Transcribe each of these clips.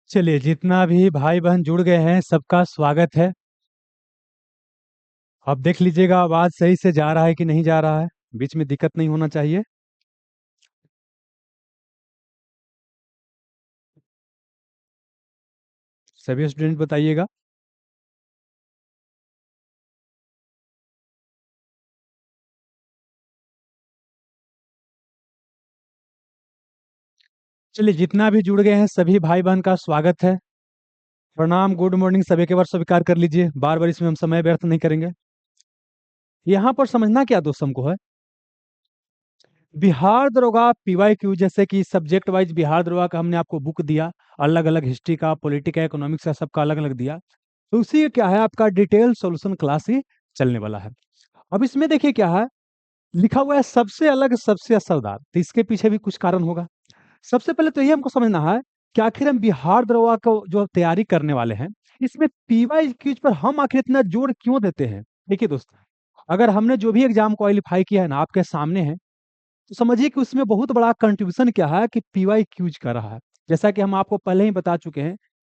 चलिए, जितना भी भाई बहन जुड़ गए हैं सबका स्वागत है। अब देख लीजिएगा आवाज सही से जा रहा है कि नहीं जा रहा है। बीच में दिक्कत नहीं होना चाहिए। सभी स्टूडेंट बताइएगा। चलिए, जितना भी जुड़ गए हैं सभी भाई बहन का स्वागत है। प्रणाम, गुड मॉर्निंग, सभी के बार स्वीकार कर लीजिए। बार बार इसमें हम समय व्यर्थ नहीं करेंगे। यहाँ पर समझना क्या दोस्त हमको है, बिहार दरोगा पीवाईक्यू, जैसे कि सब्जेक्ट वाइज बिहार दरोगा का हमने आपको बुक दिया। अलग अलग हिस्ट्री का, पॉलिटिक का, इकोनॉमिक्स का, सबका अलग अलग दिया। तो उसी का क्या है, आपका डिटेल सॉल्यूशन क्लास ही चलने वाला है। अब इसमें देखिए क्या है, लिखा हुआ है सबसे अलग सबसे असरदार, तो इसके पीछे भी कुछ कारण होगा। सबसे पहले तो ये हमको समझना है कि आखिर हम बिहार दरोगा को जो तैयारी करने वाले हैं, इसमें पीवाई क्यूज पर हम आखिर इतना जोर क्यों देते हैं। देखिए दोस्त, अगर हमने जो भी एग्जाम क्वालिफाई किया है ना, आपके सामने है, तो समझिए कि उसमें बहुत बड़ा कंट्रीब्यूशन क्या है कि पीवाई क्यूज कर रहा है। जैसा कि हम आपको पहले ही बता चुके हैं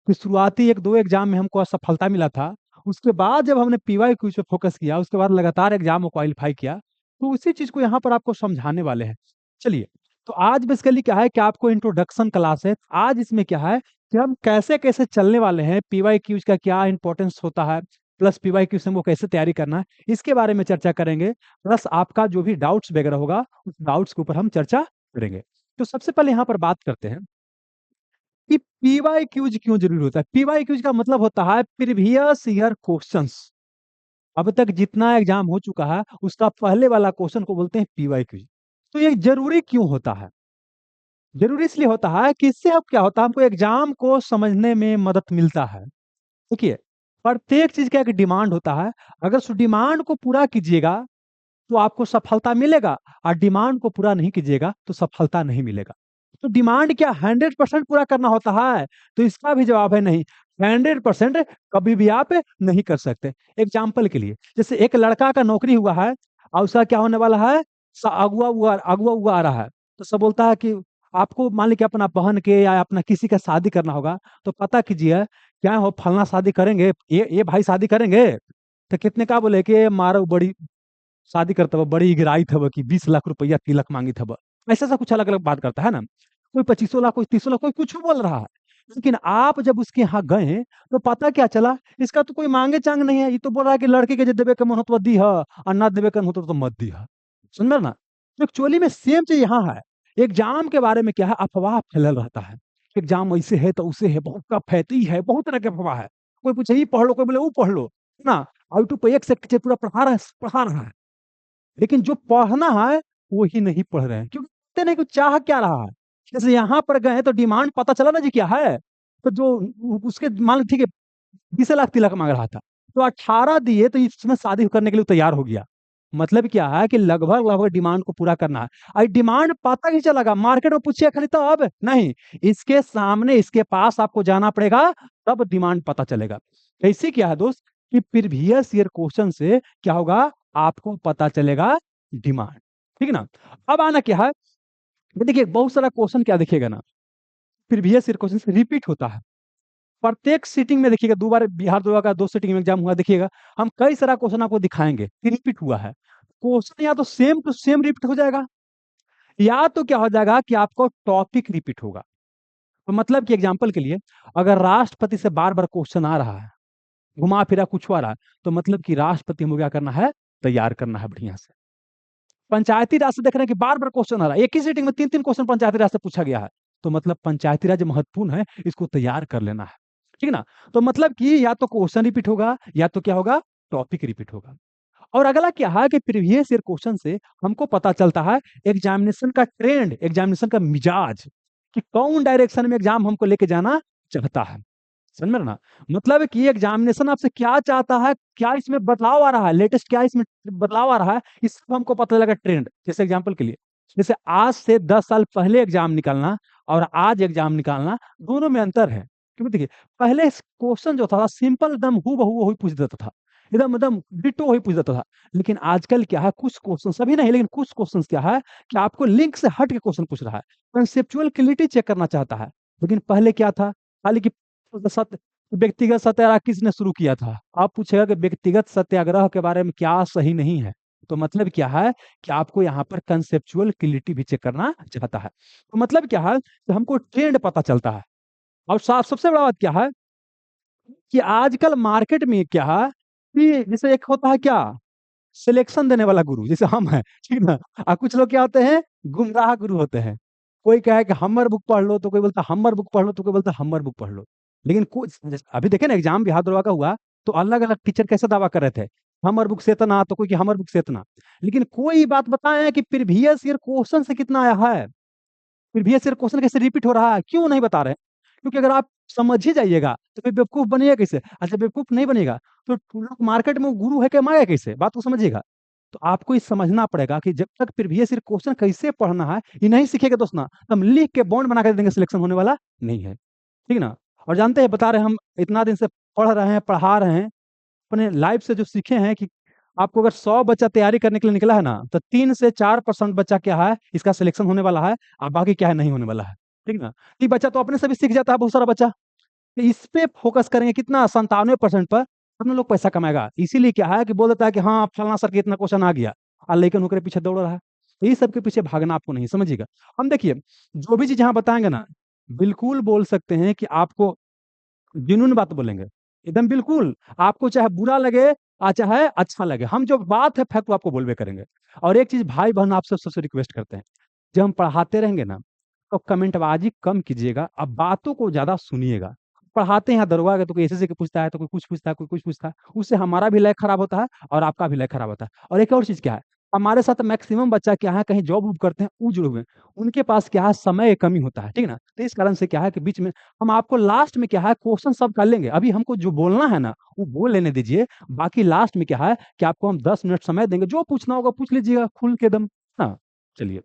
कि शुरुआती एक दो एग्जाम में हमको असफलता मिला था। उसके बाद जब हमने पीवाई क्यूज पे फोकस किया, उसके बाद लगातार एग्जाम को क्वालिफाई किया, तो उसी चीज को यहाँ पर आपको समझाने वाले हैं। चलिए, तो आज बेसिकली क्या है कि आपको इंट्रोडक्शन क्लास है। आज इसमें क्या है कि हम कैसे कैसे चलने वाले हैं, पीवाई क्यूज का क्या इंपॉर्टेंस होता है, प्लस पीवाई क्यूज हमको कैसे तैयारी करना है, इसके बारे में चर्चा करेंगे। प्लस आपका जो भी डाउट्स वगैरह होगा, उस डाउट्स के ऊपर हम चर्चा करेंगे। तो सबसे पहले यहाँ पर बात करते हैं कि पीवाई क्यूज क्यों जरूरी होता है। पीवाई क्यूज का मतलब होता है प्रीवियस ईयर क्वेश्चंस। अब तक जितना एग्जाम हो चुका है उसका पहले वाला क्वेश्चन को बोलते हैं पीवाई क्यूज। तो ये जरूरी क्यों होता है? जरूरी इसलिए होता है कि इससे अब क्या होता है, हमको एग्जाम को समझने में मदद मिलता है। देखिए, प्रत्येक चीज का एक डिमांड होता है। अगर उस डिमांड को पूरा कीजिएगा तो आपको सफलता मिलेगा, और डिमांड को पूरा नहीं कीजिएगा तो सफलता नहीं मिलेगा। तो डिमांड क्या 100% पूरा करना होता है? तो इसका भी जवाब है नहीं। 100% कभी भी आप नहीं कर सकते। एग्जाम्पल के लिए, जैसे एक लड़का का नौकरी हुआ है और उसका क्या होने वाला है, अगुआ हुआ आ रहा है। तो सब बोलता है कि आपको मान लीजिए अपना बहन के या अपना किसी का शादी करना होगा, तो पता कीजिए क्या हो, फलना शादी करेंगे, ये भाई शादी करेंगे। तो कितने का बोले कि मारो बड़ी शादी करते हुए बड़ी गिराई थब कि 20 लाख रुपया तिलक मांगी थब। ऐसा ऐसा कुछ अलग अलग बात करता है ना। कोई 25 लाख, कोई 30 लाख, कोई कुछ बोल रहा है। लेकिन आप जब उसके यहाँ गए तो पता क्या चला, इसका तो कोई मांगे चांग नहीं है। ये तो बोल रहा है कि लड़के के जो देवे के मन हो तो दी है, और ना देवे के मन हो तो मत दी है। समझ में ना। तो एक्चुअली में सेम चीज यहाँ है। एग्जाम के बारे में क्या है, अफवाह फैलल रहता है। एग्जाम ऐसे है तो उसे है, बहुत टफ है तो ये है, बहुत तरह के अफवाह है। कोई पूछे ये पढ़ लो, कोई बोले वो पढ़ लो ना। यूट्यूब पर एक से एक टीचर पूरा पढ़ा रहा है, लेकिन जो पढ़ना है वो ही नहीं पढ़ रहे हैं, क्योंकि पता नहीं कि चाह क्या रहा है। जैसे यहाँ पर गए तो डिमांड पता चला ना जी क्या है। तो जो उसके मान लो ठीक है, 20 लाख तिलक मांग रहा था, तो 18 दिए तो इसमें शादी करने के लिए तैयार हो गया। मतलब क्या है कि लगभग लगभग डिमांड को पूरा करना है। और डिमांड पता नहीं चलेगा, मार्केट में पूछिए खाली तो अब नहीं, इसके सामने इसके पास आपको जाना पड़ेगा, तब डिमांड पता चलेगा। ऐसे क्या है दोस्त कि प्रीवियस ईयर क्वेश्चन से क्या होगा, आपको पता चलेगा डिमांड। ठीक ना। अब आना क्या है, ये देखिए बहुत सारा क्वेश्चन क्या देखिएगा ना, प्रीवियस ईयर क्वेश्चन से रिपीट होता है। प्रत्येक सीटिंग में देखिएगा, 2 बार बिहार दो का 2 सीटिंग में एग्जाम हुआ, देखिएगा हम कई सारा क्वेश्चन आपको दिखाएंगे कि रिपीट हुआ है। क्वेश्चन या तो सेम टू सेम रिपीट हो जाएगा, या तो क्या हो जाएगा कि आपको टॉपिक रिपीट होगा। तो मतलब कि एग्जाम्पल के लिए, अगर राष्ट्रपति से बार बार क्वेश्चन आ रहा है, घुमा फिरा कुछ आ रहा है, तो मतलब कि राष्ट्रपति हमको क्या करना है, तैयार करना है बढ़िया से। पंचायती राज से देख रहे हैं कि बार बार क्वेश्चन आ रहा है, एक ही सीटिंग में 3 3 क्वेश्चन पंचायती राज से पूछा गया है, तो मतलब पंचायती राज महत्वपूर्ण है, इसको तैयार कर लेना है। ठीक ना। तो मतलब कि या तो क्वेश्चन रिपीट होगा, या तो क्या होगा, टॉपिक रिपीट होगा। और अगला क्या है कि प्रीवियस ईयर क्वेश्चन से हमको पता चलता है एग्जामिनेशन का ट्रेंड, एग्जामिनेशन का मिजाज, कि कौन डायरेक्शन में एग्जाम हमको लेके जाना चाहता है। समझ में ना। मतलब कि एग्जामिनेशन आपसे क्या चाहता है, क्या इसमें बदलाव आ रहा है, लेटेस्ट क्या इसमें बदलाव आ रहा है, इस सब हमको पता लगा ट्रेंड। जैसे एग्जांपल के लिए, जैसे आज से 10 साल पहले एग्जाम निकालना और आज एग्जाम निकालना, दोनों में अंतर है। क्योंकि देखिए, पहले क्वेश्चन जो था सिंपल एकदम हु बहू वही पूछ देता था, एकदम एकदम डिटो वही पूछ देता था। लेकिन आजकल क्या है, कुछ क्वेश्चन, सभी नहीं लेकिन कुछ क्वेश्चन क्या है कि आपको लिंक से हट के क्वेश्चन पूछ रहा है, कंसेप्चुअल क्लियरिटी चेक करना चाहता है। लेकिन पहले क्या था, खाली कि सत्य व्यक्तिगत सत्याग्रह किसने शुरू किया था। आप पूछेगा कि व्यक्तिगत सत्याग्रह के बारे में क्या सही नहीं है, तो मतलब क्या है कि आपको यहाँ पर कंसेप्चुअल क्लियरिटी भी चेक करना चाहता है। तो मतलब क्या है कि हमको ट्रेंड पता चलता है। और सबसे बड़ा बात क्या है कि आजकल मार्केट में क्या है कि जैसे एक होता है क्या, सिलेक्शन देने वाला गुरु जैसे हम हैं, ठीक ना। और कुछ लोग क्या होते हैं, गुमराह गुरु होते हैं। कोई कहे कि हमर बुक पढ़ लो तो कोई बोलता हमर बुक पढ़ लो तो कोई बोलता हमर बुक पढ़ लो। लेकिन कुछ अभी देखे ना एग्जाम बिहार दरोगा का हुआ, तो अलग अलग टीचर कैसे दावा कर रहे थे, हमर बुक से इतना तो कोई कि हमर बुक से इतना। लेकिन कोई बात बताए कि प्रीवियस ईयर क्वेश्चन से कितना आया है, प्रीवियस ईयर क्वेश्चन कैसे रिपीट हो रहा है, क्यों नहीं बता रहे हैं? क्योंकि अगर आप समझ ही जाइएगा तो फिर बेवकूफ बनिएगा कैसे? अच्छा बेवकूफ नहीं बनेगा तो लोग मार्केट में वो गुरु है क्या माया कैसे, बात को समझिएगा। तो आपको ये समझना पड़ेगा कि जब तक प्रीवियस ईयर क्वेश्चन कैसे पढ़ना है ये नहीं सीखेगा दोस्त ना, तो हम लिख के बॉन्ड बना कर देंगे, सिलेक्शन होने वाला नहीं है, ठीक ना। और जानते हैं, बता रहे हैं हम इतना दिन से पढ़ रहे हैं, पढ़ा रहे हैं, अपने लाइफ से जो सीखे हैं कि आपको अगर 100 बच्चा तैयारी करने के लिए निकला है ना, तो 3 से 4% बच्चा क्या है इसका सिलेक्शन होने वाला है, और बाकी क्या है नहीं होने वाला है, ठीक ना। ये बच्चा तो अपने से भी सीख जाता है बहुत सारा बच्चा। तो इस पे फोकस करेंगे कितना, 97% पर, हम लोग पैसा कमाएगा। इसीलिए क्या है कि बोल देता है कि हाँ फलना सर के इतना क्वेश्चन आ गया, और लेकिन ओकरे पीछे दौड़ रहा है। तो ये सब के पीछे भागना आपको नहीं, समझिएगा। हम देखिए, जो भी चीज यहाँ बताएंगे ना, बिल्कुल बोल सकते हैं कि आपको जेन्युइन बात बोलेंगे, एकदम बिल्कुल। आपको चाहे बुरा लगे चाहे अच्छा लगे, हम जो बात है फैक्ट वो आपको बोलबे करेंगे। और एक चीज भाई बहन आपसे सबसे रिक्वेस्ट करते हैं, जब हम पढ़ाते रहेंगे ना, तो कमेंटबाजी कम कीजिएगा, अब बातों को ज्यादा सुनिएगा। पढ़ाते हैं दरोगा के, तो कोई ऐसे पूछता है, तो कोई कुछ पूछता है, कोई कुछ पूछता है, उससे हमारा भी लय खराब होता है और आपका भी लय खराब होता है। और एक और चीज क्या है, हमारे साथ मैक्सिमम बच्चा क्या है, कहीं जॉब वॉब करते हैं, वो जुड़े हुए हैं, उनके पास क्या है समय की कमी होता है, ठीक है ना। तो इस कारण से क्या है कि बीच में हम आपको लास्ट में क्या है क्वेश्चन सब कर लेंगे, अभी हमको जो बोलना है ना वो बोल लेने दीजिए। बाकी लास्ट में क्या है कि आपको हम 10 मिनट समय देंगे, जो पूछना होगा पूछ लीजिएगा खुल के दम। हाँ, चलिए,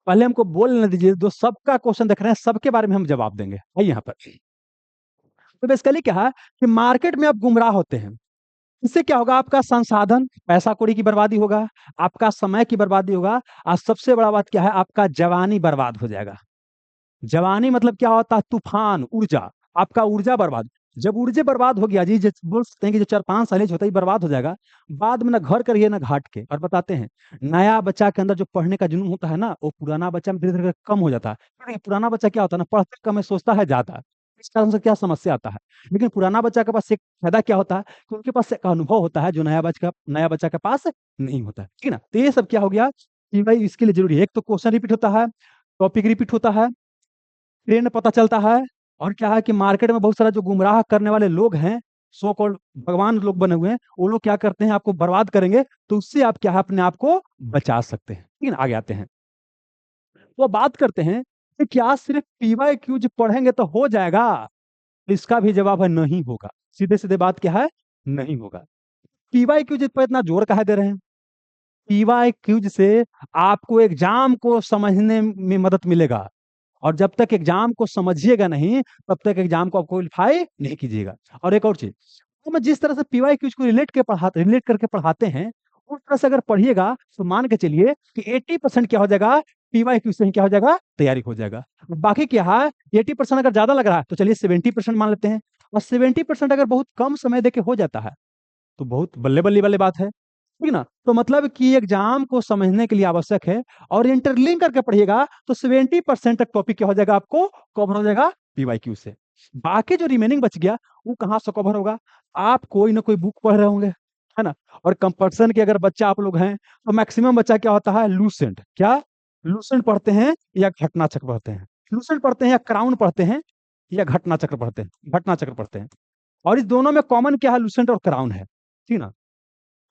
पहले हमको बोल लेने दीजिए, जो सबका क्वेश्चन देख रहे हैं सबके बारे में हम जवाब देंगे। आइए यहाँ पर। तो बेसिकली क्या है कि मार्केट में आप गुमराह होते हैं, इससे क्या होगा, आपका संसाधन पैसा कौड़ी की बर्बादी होगा, आपका समय की बर्बादी होगा, और सबसे बड़ा बात क्या है, आपका जवानी बर्बाद हो जाएगा। जवानी मतलब क्या होता है, तूफान ऊर्जा, आपका ऊर्जा बर्बाद। जब ऊर्जा बर्बाद हो गया जी, बोल सकते हैं कि जो 4-5 साल होता है बर्बाद हो जाएगा, बाद में ना घर करिए ना घाट के। और बताते हैं, नया बच्चा के अंदर जो पढ़ने का जुनून होता है ना, वो पुराना बच्चा में धीरे धीरे कम हो जाता है, क्योंकि पुराना बच्चा क्या होता है ना, पढ़ते कम है सोचता है ज्यादा। इस कारण से क्या समस्या आता है। लेकिन पुराना बच्चा के पास एक फायदा क्या होता है कि उनके पास एक अनुभव होता है, जो नया बच्चा के पास नहीं होता है, ठीक है ना। तो ये सब क्या हो गया कि भाई इसके लिए जरूरी है, एक तो क्वेश्चन रिपीट होता है, टॉपिक रिपीट होता है, ट्रेंड पता चलता है। और क्या है कि मार्केट में बहुत सारा जो गुमराह करने वाले लोग हैं, सो कॉल्ड भगवान लोग बने हुए हैं, वो लोग क्या करते हैं आपको बर्बाद करेंगे, तो उससे आप क्या है अपने आप को बचा सकते हैं, ठीक है ना। आगे आते हैं, तो बात करते हैं कि क्या सिर्फ पीवाई क्यूज पढ़ेंगे तो हो जाएगा। इसका भी जवाब है नहीं होगा, सीधे सीधे बात क्या है, नहीं होगा। पीवाई क्यूज पर इतना जोर काहे दे रहे हैं, पीवाई क्यूज से आपको एग्जाम को समझने में मदद मिलेगा, और जब तक एग्जाम को समझिएगा नहीं, तब तक एग्जाम को आप क्वालिफाई नहीं कीजिएगा। और एक और चीज, तो मैं जिस तरह से पीवाई क्यूज को रिलेट करके पढ़ाते हैं, उस तरह से अगर पढ़िएगा तो मान के चलिए कि 80% क्या हो जाएगा, पीवाई क्यूज से ही क्या हो जाएगा, तैयारी हो जाएगा। बाकी क्या है, 80% अगर ज्यादा लग रहा है तो चलिए 70% मान लेते हैं। और 70% अगर बहुत कम समय देके हो जाता है, तो बहुत बल्ले बल्ले वाली बात है, ठीक ना। तो मतलब कि एग्जाम को समझने के लिए आवश्यक है, और इंटरलिंक करके पढ़िएगा तो 70% तक टॉपिक क्या हो जाएगा, आपको कवर हो जाएगा पीवाईक्यू से। बाकी जो रिमेनिंग बच गया वो कहाँ से कवर होगा, आप कोई ना कोई बुक पढ़ रहे होंगे, है ना। और कंपल्सन के अगर बच्चा आप लोग हैं, तो मैक्सिमम बच्चा क्या होता है, लूसेंट, क्या लूसेंट पढ़ते हैं या घटना चक्र पढ़ते हैं, लूसेंट पढ़ते हैं या क्राउन पढ़ते हैं, या घटना चक्र पढ़ते हैं, घटना चक्र पढ़ते हैं। और इस दोनों में कॉमन क्या है, लूसेंट और क्राउन है, ठीक ना।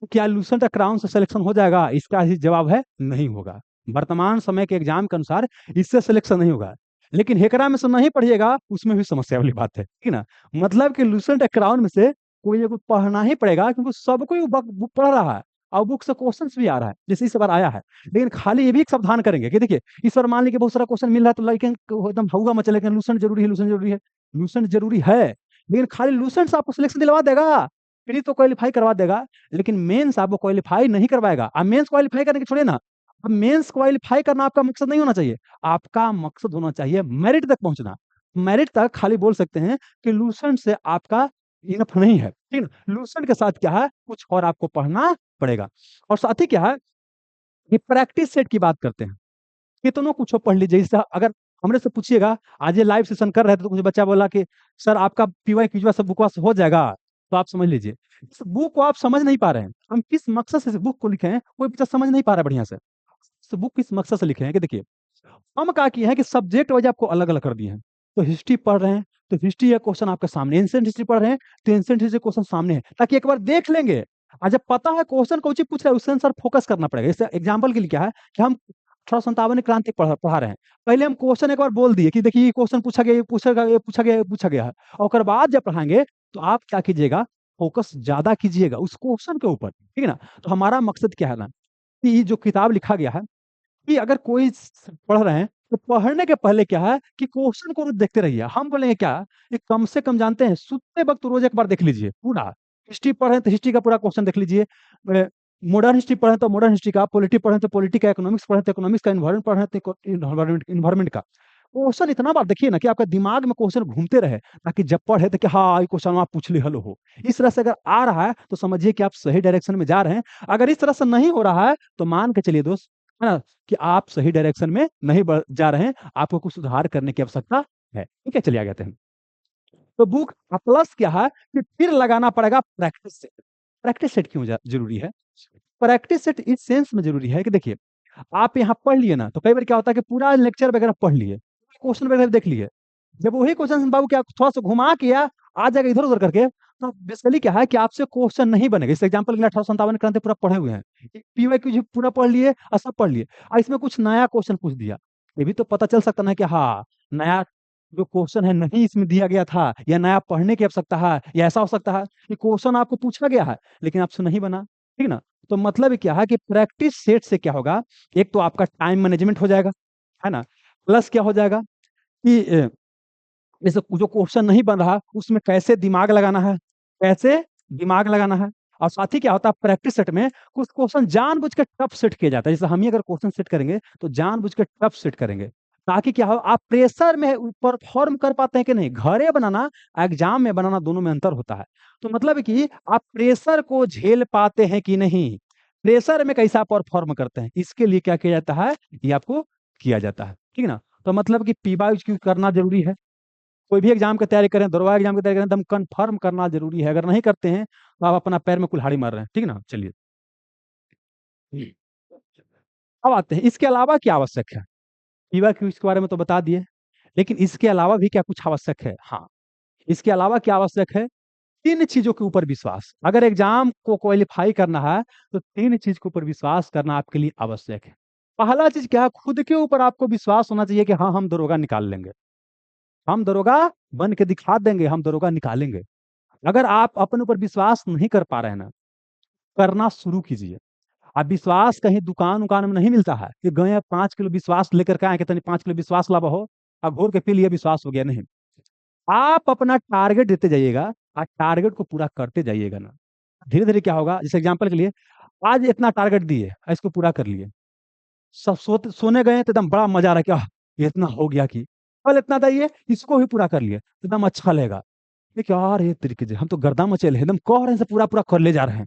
तो क्या लूसेंट या क्राउन से सिलेक्शन हो जाएगा, इसका ही जवाब है नहीं होगा। वर्तमान समय के एग्जाम के अनुसार इससे सिलेक्शन नहीं होगा। लेकिन हेकरा में से नहीं पढ़िएगा, उसमें भी समस्या वाली बात है, ठीक ना। मतलब कि लूसेंट या क्राउन में से कोई एक पढ़ना ही पड़ेगा, क्योंकि सब कोई बुक पढ़ रहा है, और बुक से क्वेश्चंस भी आ रहा है, जैसे इस बार आया है। लेकिन खाली ये भी एक सावधान करेंगे कि देखिए, इस बार मान लीजिए बहुत सारा क्वेश्चन मिल रहा है, तो लेकिन एकदम हवा मचले कि लूसेंट जरूरी है, लूसेंट जरूरी है, लूसेंट जरूरी है। लेकिन खाली लूसेंट से आपको सिलेक्शन दिलवा देगा, प्री तो क्वालिफाई करवा देगा, लेकिन मेंस आपको क्वालिफाई नहीं करवाएगा। अब मेंस क्वालिफाई करने के छोड़िए ना, अब मेंस क्वालिफाई करना आपका मकसद नहीं होना चाहिए, आपका मकसद होना चाहिए मेरिट तक पहुंचना। मेरिट तक खाली बोल सकते हैं कि लूसेंट से आपका इनफ नहीं है, ठीक है। लूसेंट के साथ क्या है, कुछ और आपको पढ़ना पड़ेगा। और साथ ही क्या है, ये प्रैक्टिस सेट की बात करते हैं। कितनों कुछ पढ़ लीजिए। इससे अगर हमरे से पूछिएगा, आज ये लाइव सेशन कर रहे थे तो मुझे बच्चा बोला कि सर आपका पीवाई क्यूजवा सब बुकवा से हो जाएगा, तो आप समझ लीजिए इस बुक को आप समझ नहीं पा रहे हैं। हम किस मकसद से इस बुक को लिखे हैं कोई बच्चा समझ नहीं पा रहा है बढ़िया से। इस बुक किस मकसद से लिखे हैं कि देखिए, हम क्या किए हैं कि सब्जेक्ट वाइज आपको अलग अलग कर दिए हैं। तो हिस्ट्री पढ़ रहे हैं तो हिस्ट्री का क्वेश्चन आपके सामने, एंशिएंट हिस्ट्री पढ़ रहे हैं तो एंशिएंट हिस्ट्री क्वेश्चन सामने है, ताकि एक बार देख लेंगे। और जब पता है क्वेश्चन कौन सी पूछ रहा है उससे आंसर फोकस करना पड़ेगा। जैसे एग्जाम्पल के लिए क्या है कि हम 1857 क्रांति पढ़ा रहे हैं, पहले हम क्वेश्चन एक बार बोल दिए कि देखिए ये क्वेश्चन पूछा गया, ये पूछा गया, ये पूछा गया, ये पूछा गया है। और उसके बाद जब पढ़ाएंगे तो आप क्या कीजिएगा, फोकस ज्यादा कीजिएगा उस क्वेश्चन के ऊपर, ठीक है ना। तो हमारा मकसद क्या है ना, कि ये जो किताब लिखा गया है कि अगर कोई पढ़ रहे हैं तो पढ़ने के पहले क्या है कि क्वेश्चन को रोज देखते रहिए। हम बोलेंगे क्या, ये कम से कम जानते हैं सुनते वक्त रोज एक बार देख लीजिए पूरा। हिस्ट्री पढ़े तो हिस्ट्री का पूरा क्वेश्चन देख लीजिए, मॉडर्न हिस्ट्री पढ़े तो मॉडर्न हिस्ट्री का, पॉलिटी पढ़े तो पॉलिटी का, इकोनॉमिक्स पढ़े तो इकोनॉमिक्स का, इन्वायरमेंट पढ़े तो इन्वायरमेंट का। क्वेश्चन इतना बार देखिए ना कि आपका दिमाग में क्वेश्चन घूमते रहे, ताकि जब पढ़े तो कि हाँ ये क्वेश्चन आप पूछ ली हलो हो। इस तरह से अगर आ रहा है तो समझिए कि आप सही डायरेक्शन में जा रहे हैं। अगर इस तरह से नहीं हो रहा है तो मान के चलिए दोस्त, है ना, कि आप सही डायरेक्शन में नहीं जा रहे हैं, आपको कुछ सुधार करने की आवश्यकता है। ठीक है, चलिए आगे आते हैं। तो बुक प्लस क्या है कि फिर लगाना पड़ेगा प्रैक्टिस सेट। प्रैक्टिस सेट क्यों जरूरी है? प्रैक्टिस सेट इस सेंस में जरूरी है कि देखिए, आप यहाँ पढ़ लिए ना तो कई बार क्या होता है कि पूरा लेक्चर वगैरह पढ़ लिए, क्वेश्चन वगैरह देख लिए, जब वही क्वेश्चन बाबू क्या थोड़ा सा घुमा किया आ जाएगा इधर उधर करके, तो बेसिकली क्या है कि आपसे क्वेश्चन नहीं बनेगा। इस एग्जाम्पल के लिए 1857 क्रांति पूरा पढ़े हुए हैं, पीवाईक्यू पूरा पढ़ लिए और सब पढ़ लिए, और इसमें कुछ नया क्वेश्चन पूछ दिया, ये भी तो पता चल सकता है कि हाँ नया जो क्वेश्चन है नहीं इसमें दिया गया था, या नया पढ़ने की आवश्यकता है, या ऐसा हो सकता है कि क्वेश्चन आपको पूछा गया है लेकिन आपसे नहीं बना, ठीक ना। तो मतलब क्या है कि प्रैक्टिस सेट से क्या होगा, एक तो आपका टाइम मैनेजमेंट हो जाएगा, है ना, प्लस क्या हो जाएगा कि जैसे जो क्वेश्चन नहीं बन रहा उसमें कैसे दिमाग लगाना है, कैसे दिमाग लगाना है। और साथ ही क्या होता है प्रैक्टिस सेट में कुछ क्वेश्चन जानबूझ के टफ सेट किया जाता है। जैसे हम ही अगर क्वेश्चन सेट करेंगे तो जानबूझ के टफ सेट करेंगे, ताकि क्या हो आप प्रेशर में परफॉर्म कर पाते हैं कि नहीं। घरे बनाना एग्जाम में बनाना दोनों में अंतर होता है। तो मतलब है कि आप प्रेशर को झेल पाते हैं कि नहीं, प्रेशर में कैसा परफॉर्म करते हैं, इसके लिए क्या किया जाता है, ये आपको किया जाता है, ठीक है ना। तो मतलब कि पीवाई क्यों करना जरूरी है, कोई भी एग्जाम की तैयारी करें, दरोगा एग्जाम की तैयारी करें, एकदम कंफर्म करना जरूरी है। अगर नहीं करते हैं तो आप अपना पैर में कुल्हाड़ी मार रहे हैं, ठीक है ना। चलिए अब आते हैं इसके अलावा क्या आवश्यक है। पीवा क्यू इसके बारे में तो बता दिए, लेकिन इसके अलावा भी क्या कुछ आवश्यक है? हाँ, इसके अलावा क्या आवश्यक है, तीन चीजों के ऊपर विश्वास। अगर एग्जाम को क्वालिफाई करना है तो तीन चीज के ऊपर विश्वास करना आपके लिए आवश्यक है। पहला चीज क्या है, खुद के ऊपर आपको विश्वास होना चाहिए कि हाँ हम दरोगा निकाल लेंगे, हम दरोगा बन के दिखा देंगे, हम दरोगा निकालेंगे। अगर आप अपने ऊपर विश्वास नहीं कर पा रहे हैं ना, करना शुरू कीजिए। अब विश्वास कहीं दुकान उकान में नहीं मिलता है कि गए 5 किलो विश्वास लेकर के आए कि तनी 5 किलो विश्वास लावा हो, अब घोर के पी लिया विश्वास हो गया, नहीं। आप अपना टारगेट देते जाइएगा और टारगेट को पूरा करते जाइएगा ना, धीरे धीरे क्या होगा। जैसे एग्जाम्पल के लिए आज इतना टारगेट दिए, इसको पूरा कर लिए, सब सोने गए तो एकदम बड़ा मजा आ रहा है, क्या ये इतना हो गया कि कल इतना दिए, इसको भी पूरा कर लिए तो एकदम अच्छा लगेगा। देखिए यार ये तरीके से हम तो गर्दा मचेल है, एकदम कह रहे हैं से पूरा पूरा कर ले जा रहे हैं,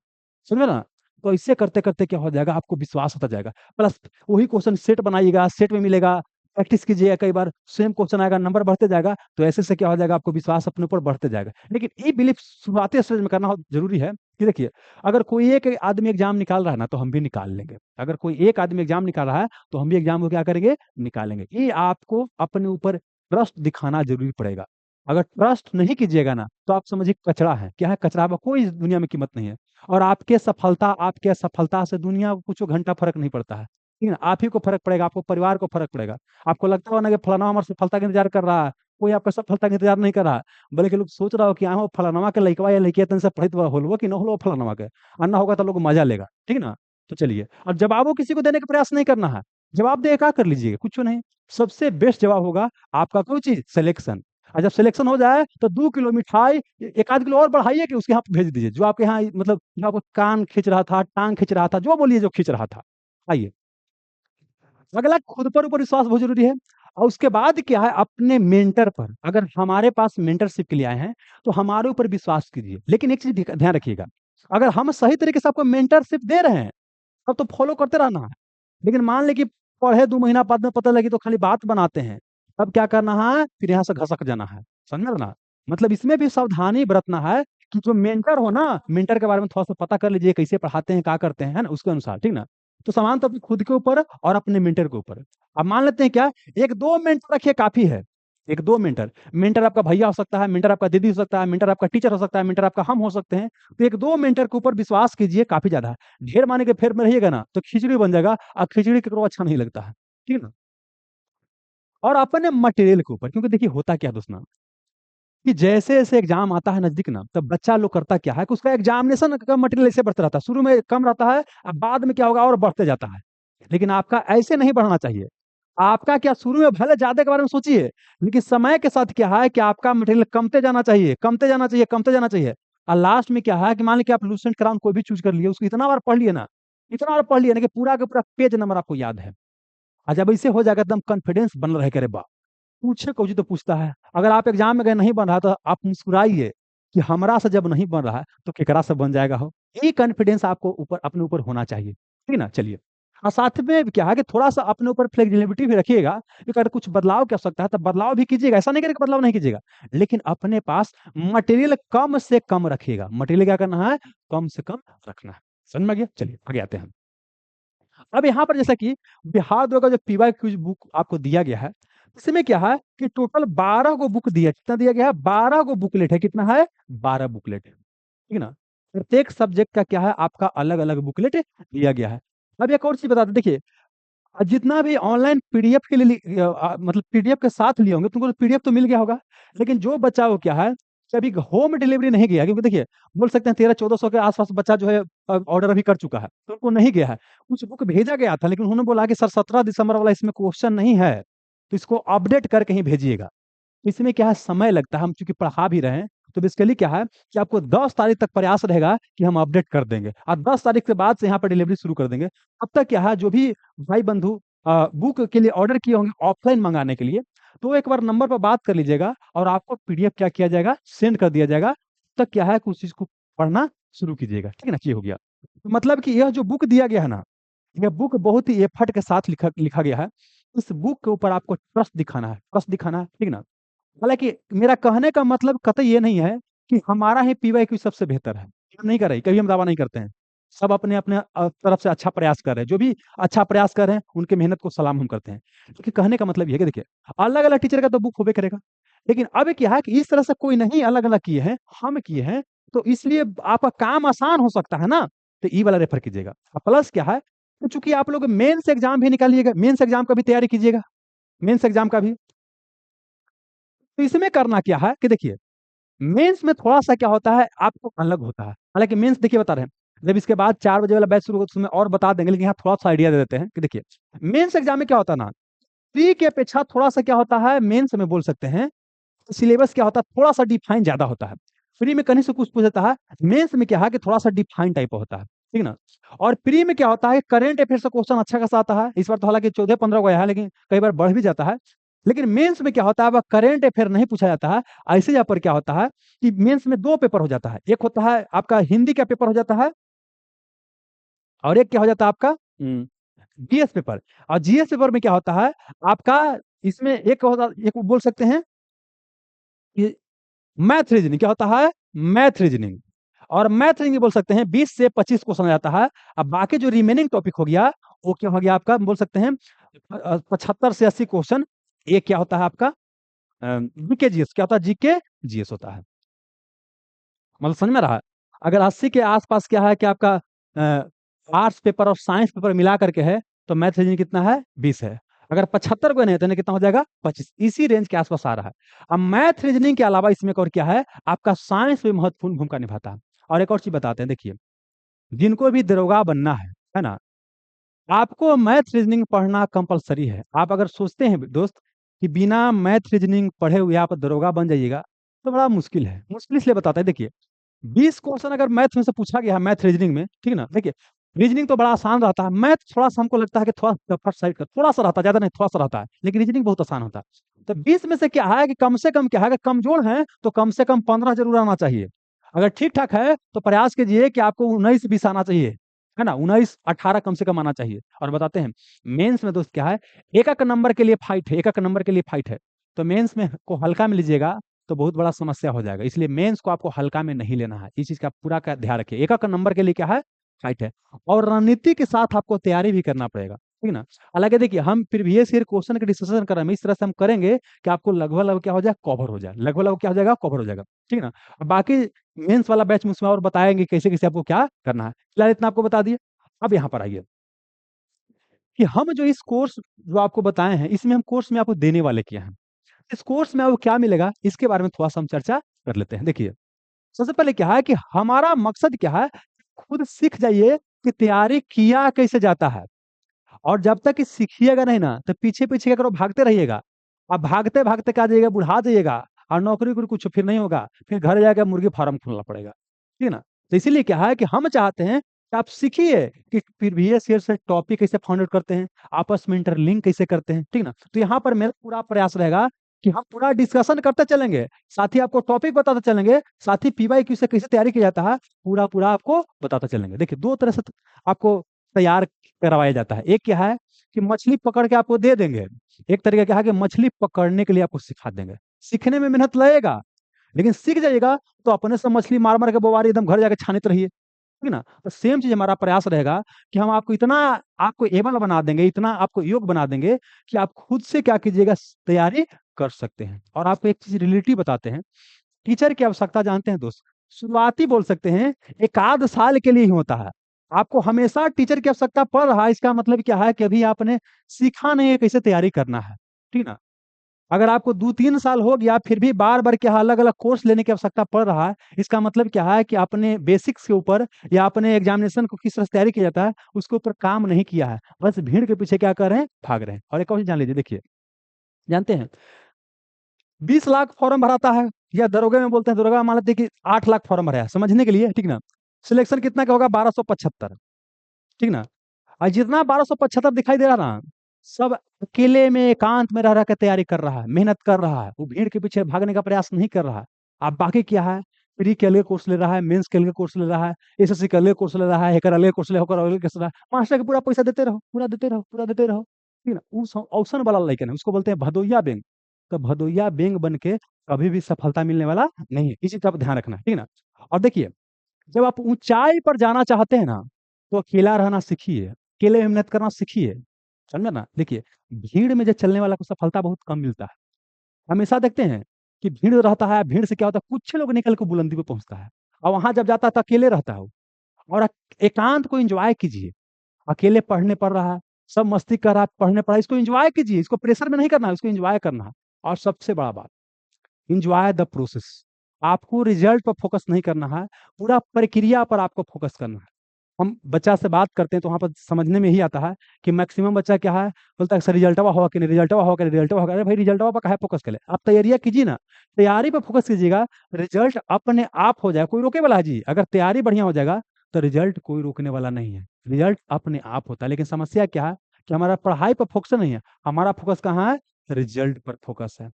समझे ना। तो इससे करते करते क्या हो जाएगा, आपको विश्वास होता जाएगा। प्लस वही क्वेश्चन सेट बनाइएगा, सेट में मिलेगा, प्रैक्टिस कीजिएगा, कई बार सेम क्वेश्चन आएगा, नंबर बढ़ते जाएगा, तो ऐसे से क्या हो जाएगा, आपको विश्वास अपने ऊपर बढ़ते जाएगा। लेकिन ये बिलीफ शुरुआती स्टेज में करना जरूरी है कि देखिए, अगर कोई एक आदमी एग्जाम निकाल रहा है ना तो हम भी निकाल लेंगे, अगर कोई एक आदमी एग्जाम निकाल रहा है तो हम भी एग्जाम को क्या करेंगे, निकालेंगे। ये आपको अपने ऊपर ट्रस्ट दिखाना जरूरी पड़ेगा। अगर ट्रस्ट नहीं कीजिएगा ना तो आप समझिए कचरा है, क्या है कचरा, में कोई दुनिया में कीमत नहीं है। और आपके असफलता से दुनिया को कुछ घंटा फर्क नहीं पड़ता है, ठीक है ना। आप ही को फर्क पड़ेगा, आपको परिवार को फर्क पड़ेगा। आपको लगता हो ना कि फलाना हमारे सफलता का इंतजार कर रहा है, कोई आपका सफलता का इंतजार नहीं कर रहा है, बल्कि लोग सोच रहा हो कि हाँ फलानवा के लइकवा या लइकिया तन से पढ़ित होलो कि न होलो फलानवा के, अन्ना होगा तो लोग मजा लेगा, ठीक है ना। तो चलिए, और जवाबों किसी को देने का प्रयास नहीं करना है, जवाब दे क्या कर लीजिएगा, कुछ नहीं। सबसे बेस्ट जवाब होगा आपका कोई चीज सिलेक्शन। और जब सिलेक्शन हो जाए तो 2 किलो मिठाई, एक आध किलो और बढ़ाइए कि उसके यहाँ पे भेज दीजिए, जो आपके यहाँ मतलब जो आपको कान खींच रहा था, टांग खींच रहा था, जो बोलिए जो खींच रहा था, आइए। अगला खुद पर ऊपर विश्वास बहुत जरूरी है। और उसके बाद क्या है, अपने मेंटर पर, अगर हमारे पास मेंटरशिप के लिए आए हैं तो हमारे ऊपर विश्वास कीजिए। लेकिन एक चीज ध्यान रखिएगा, अगर हम सही तरीके से आपको मेंटरशिप दे रहे हैं तब तो फॉलो करते रहना है। लेकिन मान ले कि पढ़े 2 महीना बाद में पता लगी तो खाली बात बनाते हैं, तब क्या करना है, फिर यहाँ से घसक जाना है। समझ में ना, मतलब इसमें भी सावधानी बरतना है कि जो मेंटर हो ना, मेंटर के बारे में थोड़ा सा पता कर लीजिए, कैसे पढ़ाते हैं, क्या करते हैं, है ना, उसके अनुसार, ठीक ना। तो समान तो अपने खुद के ऊपर और अपने मेंटर के ऊपर। अब मान लेते हैं क्या, एक दो मेंटर रखिए काफी है। एक दो मेंटर, मेंटर आपका भैया हो सकता है, मेंटर आपका दीदी हो सकता है, मेंटर आपका टीचर हो सकता है, मेंटर आपका हम हो सकते हैं। तो एक दो मेंटर के ऊपर विश्वास कीजिए, काफी ज्यादा है। ढेर माने के फेर में रहिएगा ना तो खिचड़ी बन जाएगा, और खिचड़ी केकरो अच्छा नहीं लगता है, ठीक है ना। और अपने मटेरियल के ऊपर, क्योंकि देखिए होता क्या है दोस्तों, कि जैसे जैसे एग्जाम आता है नजदीक ना, तब बच्चा लोग करता क्या है कि उसका एग्जामिनेशन का मटेरियल ऐसे बढ़ता रहता है, शुरू में कम रहता है, अब बाद में क्या होगा और बढ़ते जाता है। लेकिन आपका ऐसे नहीं बढ़ना चाहिए। आपका क्या, शुरू में भले ज्यादा के बारे में सोचिए, लेकिन समय के साथ क्या है कि आपका मटेरियल कमते जाना चाहिए, कमते जाना चाहिए, कमते जाना चाहिए। और लास्ट में क्या है कि मान लीजिए आप लूसेंट क्राउन कोई भी चूज कर लिए, उसको इतना बार पढ़ लिए ना, इतना बार पढ़ लिया ना कि पूरा का पूरा पेज नंबर आपको याद है। और जब इसे हो जाएगा एकदम कॉन्फिडेंस बन रहे करे, पूछे कोई तो पूछता है, अगर आप एग्जाम में गए नहीं बन रहा तो आप मुस्कुराइए कि हमरा से जब नहीं बन रहा है तो केकरा से बन जाएगा हो। ये कॉन्फिडेंस आपको ऊपर, अपने ऊपर होना चाहिए, ठीक है ना। चलिए, और साथ में क्या है कि थोड़ा सा अपने ऊपर फ्लेक्सिबिलिटी भी रखिएगा कि अगर कुछ बदलाव कर सकता है तो बदलाव भी कीजिएगा, ऐसा नहीं करें कि बदलाव नहीं कीजिएगा। लेकिन अपने पास मटेरियल कम से कम रखिएगा। मटेरियल क्या करना है, कम से कम रखना है। समझ में आ गया। चलिए आगे आते हैं। अब यहाँ पर जैसा कि बिहार बोर्ड का जो पीवाई क्यूज बुक आपको दिया गया है, इसमें क्या है कि टोटल 12 को बुक दिया, कितना दिया गया है, 12 को बुकलेट है। कितना है, 12 बुकलेट है, ठीक है ना। प्रत्येक सब्जेक्ट का क्या है, आपका अलग अलग बुकलेट दिया गया है। अब एक और चीज बता दें, देखिए जितना भी ऑनलाइन पीडीएफ के लिए मतलब पीडीएफ के साथ लिए होंगे, तुमको पीडीएफ तो मिल गया होगा। लेकिन जो बच्चा वो क्या है कि अभी होम डिलीवरी नहीं गया, क्योंकि देखिए बोल सकते हैं 1300-1400 के आसपास बच्चा जो है ऑर्डर अभी कर चुका है, तो उनको नहीं गया है। कुछ बुक भेजा गया था, लेकिन उन्होंने बोला कि सर 17 दिसंबर वाला इसमें क्वेश्चन नहीं है, तो इसको अपडेट करके ही भेजिएगा। इसमें क्या है, समय लगता है, हम चूंकि पढ़ा भी रहे हैं, तो बेसिकली क्या है कि आपको 10 तारीख तक प्रयास रहेगा कि हम अपडेट कर देंगे, और 10 तारीख के बाद से यहाँ पर डिलीवरी शुरू कर देंगे। अब तक क्या है, जो भी भाई बंधु बुक के लिए ऑर्डर किए होंगे ऑफलाइन मंगाने के लिए, तो एक बार नंबर पर बात कर लीजिएगा और आपको पीडीएफ क्या किया जाएगा, सेंड कर दिया जाएगा। तब तक क्या है कि उस चीज को पढ़ना शुरू कीजिएगा, ठीक है ना। ये हो गया। तो मतलब कि यह जो बुक दिया गया है ना, यह बुक बहुत ही एफर्ट के साथ लिखा लिखा गया है। इस बुक के ऊपर आपको ट्रस्ट दिखाना है, ट्रस्ट दिखाना है, ठीक ना। हालांकि मेरा कहने का मतलब कतई ये नहीं है कि हमारा ही पीवाईक्यू सबसे बेहतर है, हम नहीं कर रहे, कभी हम दावा नहीं करते हैं। सब अपने अपने तरफ से अच्छा प्रयास कर रहे हैं, जो भी अच्छा प्रयास कर रहे हैं उनके मेहनत को सलाम हम करते हैं। क्योंकि कहने का मतलब ये है कि देखिए, अलग अलग टीचर का तो बुक होबे करेगा, लेकिन अब क्या है कि इस तरह से कोई नहीं अलग अलग किए हैं, हम किए हैं। तो इसलिए आपका काम आसान हो सकता है ना, तो ई वाला रेफर कीजिएगा। प्लस क्या है, तो चूंकि आप लोग मेंस एग्जाम भी निकालिएगा, मेंस एग्जाम का भी तैयारी कीजिएगा, मेंस एग्जाम का भी। तो इसमें करना क्या है कि देखिए, मेंस में थोड़ा सा क्या होता है, आपको अलग होता है। हालांकि मेंस देखिए बता रहे हैं, जब इसके बाद 4 बजे वाला बैच शुरू होगा तो उसमें और बता देंगे, लेकिन यहाँ थोड़ा सा आइडिया दे देते हैं कि देखिए, मेंस एग्जाम में क्या होता है ना, प्री की अपेक्षा थोड़ा सा क्या होता है, मेंस में बोल सकते हैं सिलेबस क्या होता है, थोड़ा सा डिफाइन ज्यादा होता है। प्री में कहीं से कुछ पूछ देता है, मेंस में क्या है कि थोड़ा सा डिफाइन टाइप होता है, ठीक ना। और प्री में क्या होता है, करेंट अफेयर से क्वेश्चन अच्छा खासा आता है। इस बार तो हालांकि 14-15 गया है, लेकिन कई बार बढ़ भी जाता है। लेकिन मेंस में क्या होता है, वह करेंट अफेयर नहीं पूछा जाता है। ऐसे यहाँ पर क्या होता है कि मेंस में दो पेपर हो जाता है, एक होता है आपका हिंदी का पेपर हो जाता है, और एक क्या हो जाता है आपका जीएस पेपर। और जीएस पेपर में क्या होता है आपका, इसमें एक होता, एक बोल सकते हैं कि मैथ रीजनिंग, क्या होता है, मैथ रीजनिंग। और मैथ रीजनिंग बोल सकते हैं 20 से 25 क्वेश्चन आ जाता है। अब बाकी जो रिमेनिंग टॉपिक हो गया, वो क्या हो गया आपका, बोल सकते हैं 75 से 80 क्वेश्चन। ये क्या होता है आपका, जीके जीएस, क्या होता है, जीके जीएस होता है। मतलब समझ में रहा। अगर 80 के आसपास क्या है कि आपका आर्ट्स पेपर और साइंस पेपर मिला करके है, तो मैथ रीजनिंग कितना है, 20 है। अगर 75 को नहीं है तो कितना हो जाएगा, 25। इसी रेंज के आसपास आ रहा है। अब मैथ रीजनिंग के अलावा इसमें एक और क्या है, आपका साइंस भी महत्वपूर्ण भूमिका निभाता है। और एक और चीज बताते हैं, देखिए जिनको भी दरोगा बनना है ना, आपको मैथ रीजनिंग पढ़ना कंपलसरी है। आप अगर सोचते हैं दोस्त कि बिना मैथ रीजनिंग पढ़े हुए आप दरोगा बन जाइएगा, तो बड़ा मुश्किल है। मुश्किल इसलिए बताते हैं, देखिए 20 क्वेश्चन अगर मैथ में से पूछा गया है, मैथ रीजनिंग में, ठीक है ना, देखिए रीजनिंग तो बड़ा आसान रहता है, मैथ थोड़ा सा हमको लगता है कि थोड़ा टफर साइड का थोड़ा सा रहता है, ज्यादा नहीं थोड़ा सा रहता है, लेकिन रीजनिंग बहुत आसान होता है। तो 20 में से क्या है कि कम से कम क्या है, अगर कमजोर है तो कम से कम 15 जरूर आना चाहिए। अगर ठीक ठाक है तो प्रयास कीजिए कि आपको 19-20 आना चाहिए, है ना, 19-18 कम से कम आना चाहिए। और बताते हैं मेंस में दोस्त क्या है, एक एक नंबर के लिए फाइट है, एक एक नंबर के लिए फाइट है। तो मेंस में को हल्का में लीजिएगा तो बहुत बड़ा समस्या हो जाएगा, इसलिए मेंस को आपको हल्का में नहीं लेना है, इस चीज का पूरा का ध्यान रखिए, एक एक नंबर के लिए क्या है, फाइट है। और रणनीति के साथ आपको तैयारी भी करना पड़ेगा, ठीक ना। हालांकि देखिए हम प्रीवियस ईयर क्वेश्चन के डिस्कशन कर रहे हैं, इस तरह से हम करेंगे कि आपको लगभग लगभग क्या हो जाए, कवर हो जाए, लगभग लगभग क्या हो जाएगा, कवर हो जाएगा, ठीक ना। और बाकी मेंस वाला बैच में उसमें और बताएंगे कैसे कैसे आपको क्या करना है, फिलहाल इतना आपको बता दिए। अब यहाँ पर आइए कि हम जो इस कोर्स जो आपको बताए हैं, इसमें हम कोर्स में आपको देने वाले क्या हैं, इस कोर्स में आपको क्या मिलेगा, इसके बारे में थोड़ा सा हम चर्चा कर लेते हैं। देखिए सबसे पहले क्या है कि हमारा मकसद क्या है, खुद सीख जाइए कि तैयारी किया कैसे जाता है। और जब तक कि सीखिएगा नहीं ना, तो पीछे पीछे क्या करो, भागते रहिएगा। अब भागते भागते क्या जाइएगा, बुढ़ा जाइएगा, और नौकरी वोकरी कुछ फिर नहीं होगा, फिर घर जाकर मुर्गी फार्म खोलना पड़ेगा, ठीक है ना। तो इसीलिए क्या है कि हम चाहते हैं कि आप सीखिए कि प्रीवियस ईयर से टॉपिक कैसे फाइंड आउट करते हैं, आपस में इंटरलिंक कैसे करते हैं, ठीक ना। तो यहाँ पर मेरा पूरा प्रयास रहेगा कि हम पूरा डिस्कशन करते चलेंगे, साथ ही आपको टॉपिक बताते चलेंगे, साथ ही पीवाईक्यू से कैसे तैयारी किया जाता है पूरा पूरा आपको बताते चलेंगे। देखिए दो तरह से आपको तैयार करवाया जाता है, एक क्या है कि मछली पकड़ के आपको दे देंगे, एक तरीका क्या है कि मछली पकड़ने के लिए आपको सिखा देंगे। सीखने में मेहनत लगेगा, लेकिन सीख जाइएगा तो अपने से मछली मार मार के बोवारी एकदम घर जाके छानित रहिए, ठीक ना। तो सेम चीज हमारा प्रयास रहेगा कि हम आपको इतना आपको एबल बना देंगे, इतना आपको योग बना देंगे कि आप खुद से क्या कीजिएगा, तैयारी कर सकते हैं। और आपको एक चीज रिलेटिव बताते हैं, टीचर की आवश्यकता जानते हैं दोस्त, शुरुआती बोल सकते हैं एक आध साल के लिए ही होता है। आपको हमेशा टीचर की आवश्यकता पड़ रहा है, इसका मतलब क्या है कि अभी आपने सीखा नहीं है कैसे तैयारी करना है, ठीक ना। अगर आपको 2-3 साल हो गया फिर भी बार बार क्या अलग अलग कोर्स लेने की आवश्यकता पड़ रहा है, इसका मतलब क्या है कि आपने बेसिक्स के ऊपर या अपने एग्जामिनेशन को किस तरह से तैयारी किया जाता है उसके ऊपर काम नहीं किया है, बस भीड़ के पीछे क्या कर रहे हैं, भाग रहे हैं। और एक और चीज जान लीजिए, देखिए जानते हैं 20 लाख फॉर्म भराता है, या दरोगे में बोलते हैं, दरोगा में मान लेते हैं कि 8 लाख फॉर्म भरा है समझने के लिए, ठीक ना। सिलेक्शन कितना का होगा, 1275, ठीक ना। और जितना 1275 दिखाई दे रहा ना, सब अकेले में एकांत में रह रह के तैयारी कर रहा है, मेहनत कर रहा है, वो भीड़ के पीछे भागने का प्रयास नहीं कर रहा है। आप बाकी क्या है, प्री के लिए कोर्स ले रहा है, मेंस के लिए कोर्स ले रहा है, एसएससी के लिए कोर्स ले रहा है, हेकर अलग कोर्स ले होकर अलग कोर्स ले रहा है, मास्टर के पूरा पैसा देते रहो, पूरा देते रहो, पूरा देते रहो, ठीक ना। उस ऑप्शन वाला लड़का है, उसको बोलते हैं भदोइया बैंक। तो भदोइया बैंक बन के कभी भी सफलता मिलने वाला नहीं है, इसी चीज का आप ध्यान रखना, ठीक ना। और देखिए जब आप ऊंचाई पर जाना चाहते हैं ना, तो अकेला रहना सीखिए, अकेले में मेहनत करना सीखिए, समझे ना। देखिए भीड़ में जो चलने वाला को सफलता बहुत कम मिलता है। हमेशा देखते हैं कि भीड़ रहता है, भीड़ से क्या होता है, कुछ लोग निकल के बुलंदी पे पहुंचता है, और वहां जब जाता है तो अकेले रहता है वो। और एकांत को एंजॉय कीजिए, अकेले पढ़ने पड़ रहा है, सब मस्ती कर रहा है, पढ़ने पड़ा, इसको एंजॉय कीजिए, इसको प्रेशर में नहीं करना है, इसको एंजॉय करना है। और सबसे बड़ा बात, इंजॉय द प्रोसेस। आपको रिजल्ट पर फोकस नहीं करना है, पूरा प्रक्रिया पर आपको फोकस करना है। हम बच्चा से बात करते हैं तो वहाँ पर समझने में ही आता है कि मैक्सिमम बच्चा क्या है, बोलता है सर रिजल्टवा होगा कि नहीं, रिजल्टवा होगा कि नहीं, रिजल्टवा होगा। अरे भाई रिजल्टवा पर काहे फोकस करें, आप तैयारियां कीजिए ना, तैयारी पर फोकस कीजिएगा, रिजल्ट अपने आप हो जाए, कोई रोके वाला है जी। अगर तैयारी बढ़िया हो जाएगा तो रिजल्ट कोई रोकने वाला नहीं है, रिजल्ट अपने आप होता है। लेकिन समस्या क्या है कि हमारा पढ़ाई पर फोकस नहीं है, हमारा फोकस कहाँ है, रिजल्ट पर फोकस है।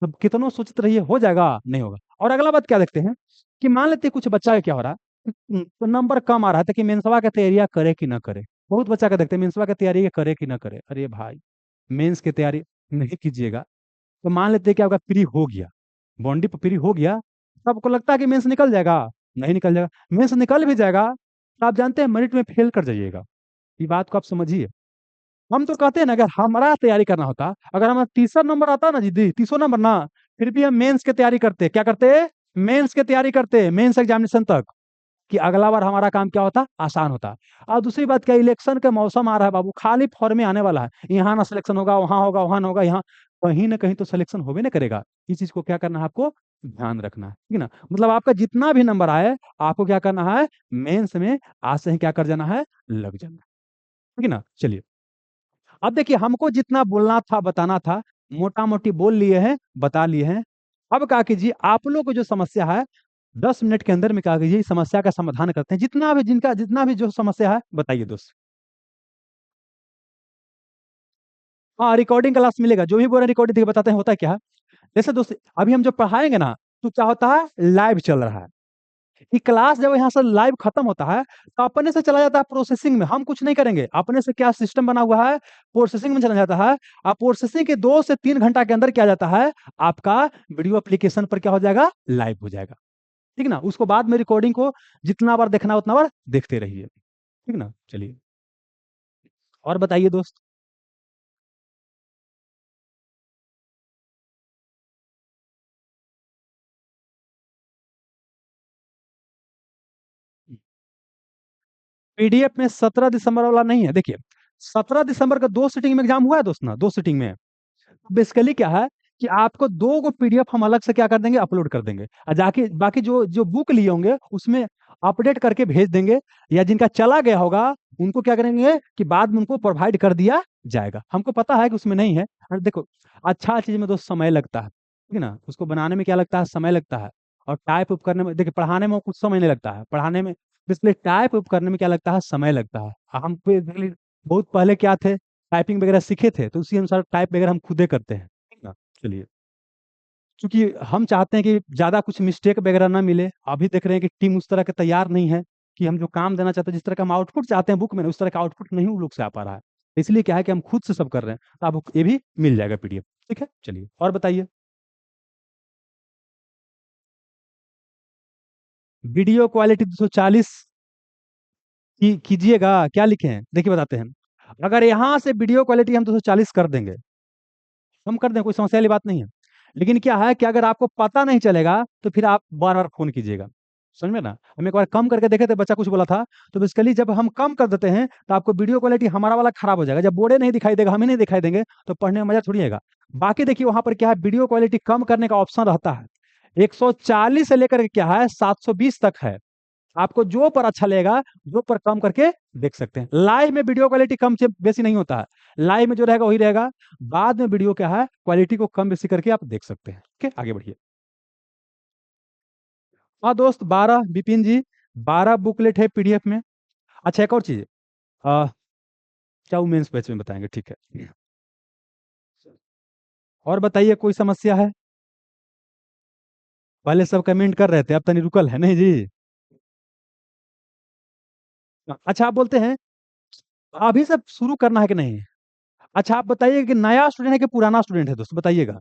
अब कितनों सोचते रहिए हो जाएगा, नहीं होगा। और अगला बात क्या देखते हैं कि मान लेते हैं कुछ बच्चा का क्या हो रहा है, तो नंबर कम आ रहा है, तो कि मेंसवा की तैयारियां करे कि ना करे। बहुत बच्चा का देखते हैं मेंसवा की तैयारी करे कि ना करे, अरे भाई मेंस की तैयारी नहीं कीजिएगा। तो मान लेते हैं कि आपका प्री हो गया, बॉन्डी पर प्री हो गया, तो आपको लगता है कि मेंस निकल जाएगा, नहीं निकल जाएगा। मेंस निकल भी जाएगा तो आप जानते हैं मेरिट में फेल कर जाइएगा, ये बात को आप समझिए। हम तो कहते हैं ना, अगर हमारा तैयारी करना होता, अगर हमारा तीसरा नंबर आता ना जी, तीसरा नंबर ना, फिर भी हम मेंस की तैयारी करते, क्या करते, मेंस की तैयारी करते, मेंस एग्जामिनेशन तक, कि अगला बार हमारा काम क्या होता, आसान होता। और दूसरी बात क्या, इलेक्शन का मौसम आ रहा है बाबू, खाली फॉर्म आने वाला है, यहाँ ना सिलेक्शन होगा, वहां होगा, वहां ना होगा, यहाँ कहीं ना कहीं तो सिलेक्शन होबे ना करेगा। इस चीज को क्या करना है, आपको ध्यान रखना है, ठीक है ना। मतलब आपका जितना भी नंबर आए, आपको क्या करना है, मेंस में आज से ही क्या कर जाना है, लग जाना है, ठीक है ना। चलिए अब देखिए हमको जितना बोलना था, बताना था, मोटा मोटी बोल लिए हैं, बता लिए हैं। अब क्या कीजिए, आप लोग को जो समस्या है 10 मिनट के अंदर में क्या कीजिए, इस समस्या का समाधान करते हैं, जितना भी जो समस्या है बताइए दोस्त। हाँ, रिकॉर्डिंग क्लास मिलेगा, जो भी बोल रहे रिकॉर्डिंग देखिए बताते हैं होता है क्या है। जैसे दोस्त अभी हम जो पढ़ाएंगे ना, तो क्या होता है, लाइव चल रहा है। ये क्लास जब यहाँ से लाइव खत्म होता है, तो अपने से चला जाता है प्रोसेसिंग में, हम कुछ नहीं करेंगे, अपने से क्या सिस्टम बना हुआ है, प्रोसेसिंग में चला जाता है। अब प्रोसेसिंग के 2 से 3 घंटा के अंदर क्या जाता है, आपका वीडियो एप्लीकेशन पर क्या हो जाएगा, लाइव हो जाएगा। ठीक ना, उसको बाद में रिकॉर्डिंग को जितना बार देखना है उतना बार देखते रहिए। ठीक ना, चलिए और बताइए दोस्त। पीडीएफ में 17 दिसंबर वाला नहीं है, देखिए 17 दिसंबर का 2 सीटिंग में एग्जाम हुआ है दोस्त ना, 2 सीटिंग में। बेसिकली क्या है कि आपको 2 गो पीडीएफ हम अलग से क्या कर देंगे, अपलोड कर देंगे, और जाके बाकी जो जो बुक लिए होंगे उसमें अपडेट करके भेज देंगे, या जिनका चला गया होगा उनको क्या करेंगे कि बाद में उनको प्रोवाइड कर दिया जाएगा। हमको पता है कि उसमें नहीं है, और देखो अच्छा चीज में तो समय लगता है, ठीक है ना, उसको बनाने में क्या लगता है, समय लगता है। और टाइप उप करने में, देखिए पढ़ाने में कुछ समय नहीं लगता है, पढ़ाने में इसलिए टाइप उप करने में क्या लगता है, समय लगता है। हम basically बहुत पहले क्या थे, टाइपिंग वगैरह सीखे थे, तो उसी अनुसार टाइप वगैरह हम खुदे करते हैं, ठीक ना। चलिए, क्योंकि हम चाहते हैं कि ज्यादा कुछ मिस्टेक वगैरह ना मिले, अभी देख रहे हैं कि टीम उस तरह के तैयार नहीं है कि हम जो काम देना चाहते हैं, जिस तरह का हम आउटपुट चाहते हैं बुक में ना, उस तरह का आउटपुट नहीं उन लोग से आ पा रहा है। इसलिए क्या है कि हम खुद से सब कर रहे हैं, तो आपको ये भी मिल जाएगा पीडीएफ। ठीक है, चलिए और बताइए। वीडियो क्वालिटी 240 की कीजिएगा, क्या लिखे हैं देखिए बताते हैं। अगर यहाँ से वीडियो क्वालिटी हम 240 कर देंगे, हम कर दें, कोई समस्या वाली बात नहीं है। लेकिन क्या है कि अगर आपको पता नहीं चलेगा तो फिर आप बार बार फोन कीजिएगा, समझ में ना। हम एक बार कम करके देखे थे, बच्चा कुछ बोला था, तो बेसिकली जब हम कम कर देते हैं तो आपको वीडियो क्वालिटी हमारा वाला खराब हो जाएगा, जब बोर्डे नहीं दिखाई देगा, हमें नहीं दिखाई देंगे, तो पढ़ने में मजा थोड़ी आएगा। बाकी देखिए वहां पर क्या है, वीडियो क्वालिटी कम करने का ऑप्शन रहता है। 140 से लेकर के क्या है, 720 तक है। आपको जो पर अच्छा लगेगा, जो पर कम करके देख सकते हैं। लाइव में वीडियो क्वालिटी कम से बेसी नहीं होता है, लाइव में जो रहेगा वही रहेगा। बाद में वीडियो क्या है, क्वालिटी को कम बेसी करके आप देख सकते हैं। ठीक है, आगे बढ़िए। हाँ दोस्त, 12 विपिन जी, 12 बुकलेट है पीडीएफ में। अच्छा एक और चीज, आ, क्या वुमेन्स बैच में बताएंगे, ठीक है। और बताइए, कोई समस्या है। पहले सब कमेंट कर रहे थे, अब तनी रुकल है नहीं जी। अच्छा आप बोलते हैं अभी सब शुरू करना है कि नहीं। अच्छा आप बताइए कि नया स्टूडेंट है कि पुराना स्टूडेंट है दोस्त, बताइएगा।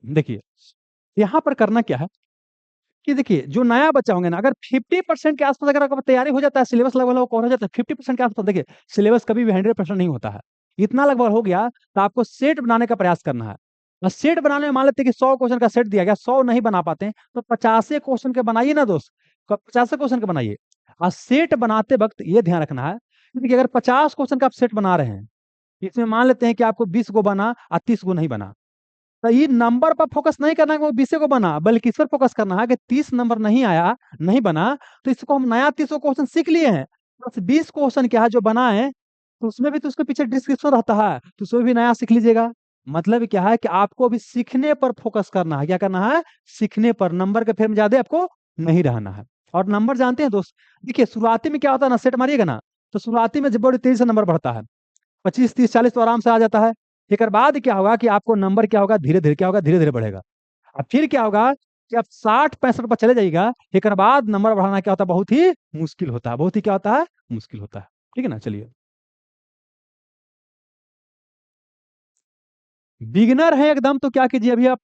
देखिए यहाँ पर करना क्या है कि देखिए जो नया बच्चा होंगे ना, अगर 50% के आसपास अगर आपका तैयारी हो जाता है, सिलेबस लगभग लगभग कवर हो जाता है 50% के आसपास, देखिए सिलेबस कभी भी 100% नहीं होता है। इतना लगभग हो गया तो आपको सेट बनाने का प्रयास करना है। और सेट बनाने में मान लेते हैं कि 100 क्वेश्चन का सेट दिया गया, 100 नहीं बना पाते हैं, तो 50 क्वेश्चन के बनाइए ना दोस्त, 50 क्वेश्चन के बनाइए। और सेट बनाते वक्त ये ध्यान रखना है कि अगर 50 क्वेश्चन का आप सेट बना रहे हैं, इसमें मान लेते हैं कि आपको 20 गो बना और 30 गो नहीं बना, तो ये नंबर पर फोकस नहीं करना है कि वो 20 को बना, बल्कि इस पर फोकस करना है कि 30 नंबर नहीं आया, नहीं बना, तो इसको हम नया 30 क्वेश्चन सीख लिए हैं, बस 20 क्वेश्चन क्या है जो बना है, तो उसमें भी तो उसके पीछे डिस्क्रिप्शन रहता है, तो उसमें भी नया सीख लीजिएगा। मतलब क्या है कि आपको अभी सीखने पर फोकस करना है, क्या करना है, सीखने पर, नंबर के फेर में ज्यादा आपको नहीं रहना है। और नंबर जानते हैं दोस्त, देखिए शुरुआती में क्या होता है ना, सेट मारिएगा ना, तो शुरुआती में जब बड़ी तेजी से नंबर बढ़ता है, 25 30 40 तो आराम से आ जाता है। एक बाद क्या होगा कि आपको नंबर क्या होगा, धीरे धीरे क्या होगा, धीरे धीरे बढ़ेगा। अब फिर क्या होगा कि आप 60 65 पर चले जाइएगा, एक बाद नंबर बढ़ाना क्या होता है, बहुत ही मुश्किल होता है, बहुत ही क्या होता है, मुश्किल होता है। ठीक है ना, चलिए। बिगिनर है एकदम, तो क्या कीजिए, अभी आप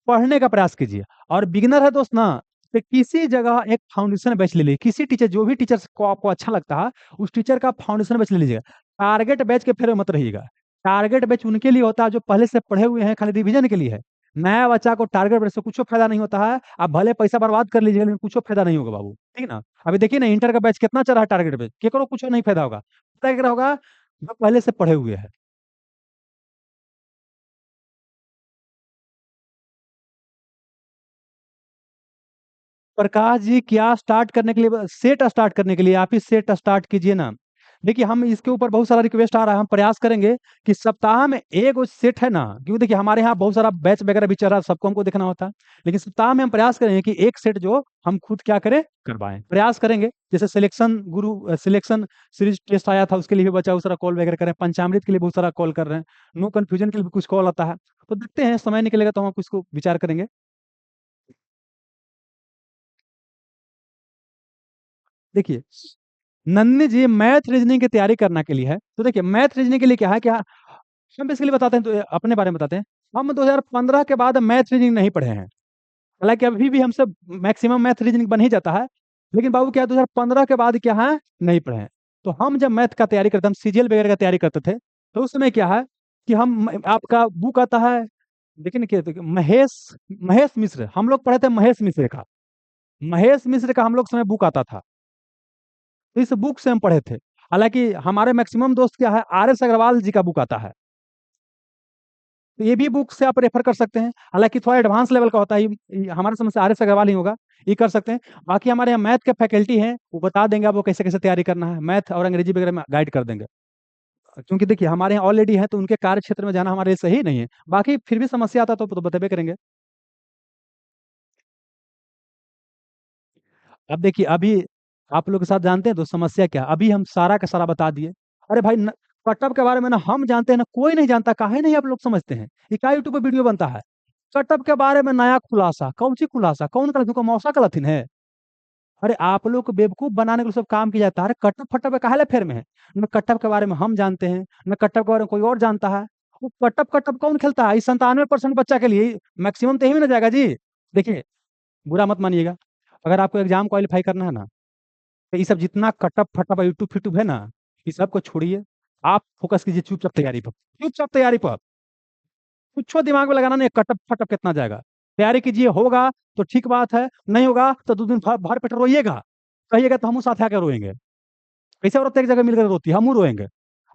पढ़ने का प्रयास कीजिए। और बिगिनर है दोस्त ना, तो किसी जगह एक फाउंडेशन बैच ले लीजिए, किसी टीचर, जो भी टीचर को आपको अच्छा लगता है, उस टीचर का फाउंडेशन बैच ले लीजिएगा। टारगेट बैच के फेरे मत रहिएगा। टारगेट बैच उनके लिए होता है जो पहले से पढ़े हुए हैं, खाली रिवीजन के लिए है। नया बच्चा को टारगेट बैच से कुछ फायदा नहीं होता है, आप भले पैसा बर्बाद कर लीजिएगा लेकिन कुछ फायदा नहीं होगा बाबू, ठीक है ना। अभी देखिए ना, इंटर का बैच कितना चल रहा है, टारगेट बैच केकरो कुछ नहीं फायदा होगा, पता है क्या होगा, जो पहले से पढ़े हुए हैं। प्रकाश जी क्या स्टार्ट करने के लिए, सेट स्टार्ट करने के लिए आप ही सेट स्टार्ट कीजिए ना। देखिए हम इसके ऊपर बहुत सारा रिक्वेस्ट आ रहा है, हम प्रयास करेंगे कि सप्ताह में एक सेट है ना, क्योंकि देखिए हमारे यहाँ बहुत सारा बैच वगैरह भी चल रहा है, सबको हमको देखना होता है। लेकिन सप्ताह में हम प्रयास करेंगे कि एक सेट जो हम खुद क्या करें, करवाएं, प्रयास करेंगे। जैसे सिलेक्शन सीरीज टेस्ट आया था, उसके लिए भी बच्चा बहुत सारा कॉल वगैरह कर रहे हैं, पंचामृत के लिए बहुत सारा कॉल कर रहे हैं, नो कंफ्यूजन के लिए भी कुछ कॉल आता है। तो देखते हैं, समय निकलेगा तो हम इसको विचार करेंगे। देखिए नन्ही जी मैथ रीजनिंग की तैयारी करने के लिए है, तो देखिए मैथ रीजनिंग के लिए क्या है, क्या हम बेसिकली बताते हैं, तो अपने बारे में बताते हैं। हम 2015 के बाद मैथ रीजनिंग नहीं पढ़े हैं, हालांकि अभी भी हमसे मैक्सिमम मैथ रीजनिंग बन ही जाता है, लेकिन बाबू क्या 2015 के बाद क्या है, नहीं पढ़े हैं। तो हम जब मैथ का तैयारी करते, हम सीजीएल वगैरह का तैयारी करते थे, तो उस समय क्या है कि हम आपका बुक आता है, देखिए ना क्या, देखिए, महेश महेश मिश्र, हम लोग पढ़े थे महेश मिश्र का, महेश मिश्र का हम लोग समय बुक आता था, तो इस बुक से हम पढ़े थे। हालांकि हमारे मैक्सिमम दोस्त क्या है, आर एस अग्रवाल जी का बुक आता है, तो ये भी बुक से आप रेफर कर सकते हैं, हालांकि थोड़ा एडवांस लेवल का होता है, हमारे समझ से आर एस अग्रवाल ही होगा, ये कर सकते हैं। बाकी हमारे यहाँ मैथ के फैकल्टी हैं, वो बता देंगे आपको कैसे कैसे तैयारी करना है, मैथ और अंग्रेजी वगैरह में गाइड कर देंगे। क्योंकि देखिए हमारे यहाँ ऑलरेडी है, तो उनके कार्य क्षेत्र में जाना हमारे लिए सही नहीं है, बाकी फिर भी समस्या आता तो बतेबे करेंगे। अब देखिए अभी आप लोग के साथ जानते हैं तो समस्या क्या है? अभी हम सारा का सारा बता दिए। अरे भाई कटअप के बारे में ना हम जानते हैं ना कोई नहीं जानता, काहे नहीं आप लोग समझते हैं, ये क्या यूट्यूब पे वीडियो बनता है, कटअप के बारे में नया खुलासा, कौन सी खुलासा, कौन कल तुमको मौसा कलथिन है। अरे आप लोग को बेवकूफ बनाने के लिए सब काम किया जाता है, अरे कटअप फटअप के काहे फेर में है। न कटअप के बारे में हम जानते हैं, न कटअप के बारे में कोई और जानता है। वो कटअप कटअप कौन खेलता है, इस 97% बच्चा के लिए मैक्सिमम तो यही में ना जाएगा जी। देखिए बुरा मत मानिएगा, अगर आपको एग्जाम क्वालिफाई करना है ना, तो ये सब जितना कटअप फटअप यूट्यूब फिट्यूब है ना, ये सब को छोड़िए, आप फोकस कीजिए चुपचाप तैयारी पर, चुपचाप तैयारी पर, कुछ दिमाग में लगाना नहीं, कटअप फटअप कितना जाएगा। तैयारी कीजिए, होगा तो ठीक बात है, नहीं होगा तो 2 दिन भर भर पेट रोइएगा, कहिएगा तो हम साथ आकर रोएंगे। कैसे औरत एक जगह मिलकर रोती है, हम रोएंगे।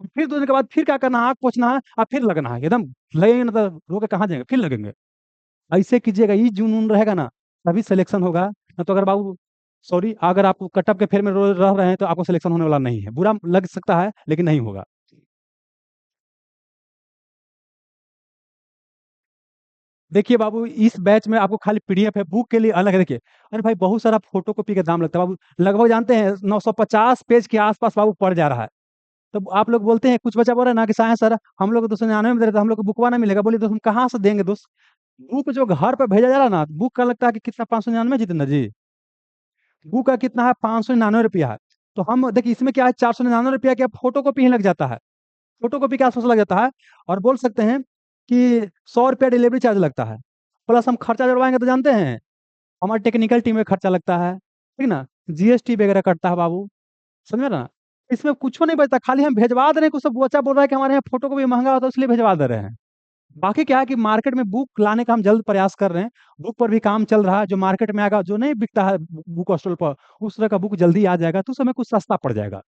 फिर 2 दिन के बाद फिर क्या करना है, आग पोछना है और फिर लगना है, एकदम लगेंगे ना, तो रो के कहाँ जाएंगे, फिर लगेंगे। ऐसे कीजिएगा, ये जुनून रहेगा ना, तभी सिलेक्शन होगा। ना तो अगर बाबू, सॉरी, अगर आप कटअप के फेर में रह रहे हैं तो आपको सिलेक्शन होने वाला नहीं है, बुरा लग सकता है लेकिन नहीं होगा। देखिए बाबू इस बैच में आपको खाली पीडीएफ है, बुक के लिए अलग है। देखिए अरे भाई बहुत सारा फोटो कॉपी का दाम लगता है बाबू, लगभग जानते हैं 950 पेज के आसपास बाबू पड़ जा रहा है। तो आप लोग बोलते हैं, कुछ बच्चा बोल रहा है ना कि साया सर हम लोग 299 में दे रहे थे, हम लोग को बुकवा ना मिलेगा, बोलिए तो हम कहाँ से देंगे दोस्त। बुक जो घर पर भेजा जा रहा है ना, बुक का लगता है कि कितना, 599 जितेंद्र जी, बुक का कितना है, 599 रुपया है। तो हम देखिए इसमें क्या है, 499 रुपया की फोटो कॉपी ही लग जाता है, फोटो कॉपी के आसपास लग जाता है। और बोल सकते हैं कि 100 रुपया डिलीवरी चार्ज लगता है, प्लस हम खर्चा जोड़वाएंगे तो जानते हैं हमारे टेक्निकल टीम में खर्चा लगता है, ठीक ना, जीएसटी वगैरह कटता है बाबू, समझ रहे ना। इसमें कुछ नहीं बचता, खाली हम भेजवा दे रहे हैं, कुछ सब बच्चा बोल रहा है कि हमारे यहाँ फोटो कॉपी महंगा होता है इसलिए भेजवा दे रहे हैं। बाकी क्या है कि मार्केट में बुक लाने का हम जल्द प्रयास कर रहे हैं, बुक पर भी काम चल रहा है, जो मार्केट में आएगा, जो नहीं बिकता है बुक स्टॉल पर, उस तरह का बुक जल्दी आ जाएगा, तो उस समय कुछ सस्ता पड़ जाएगा।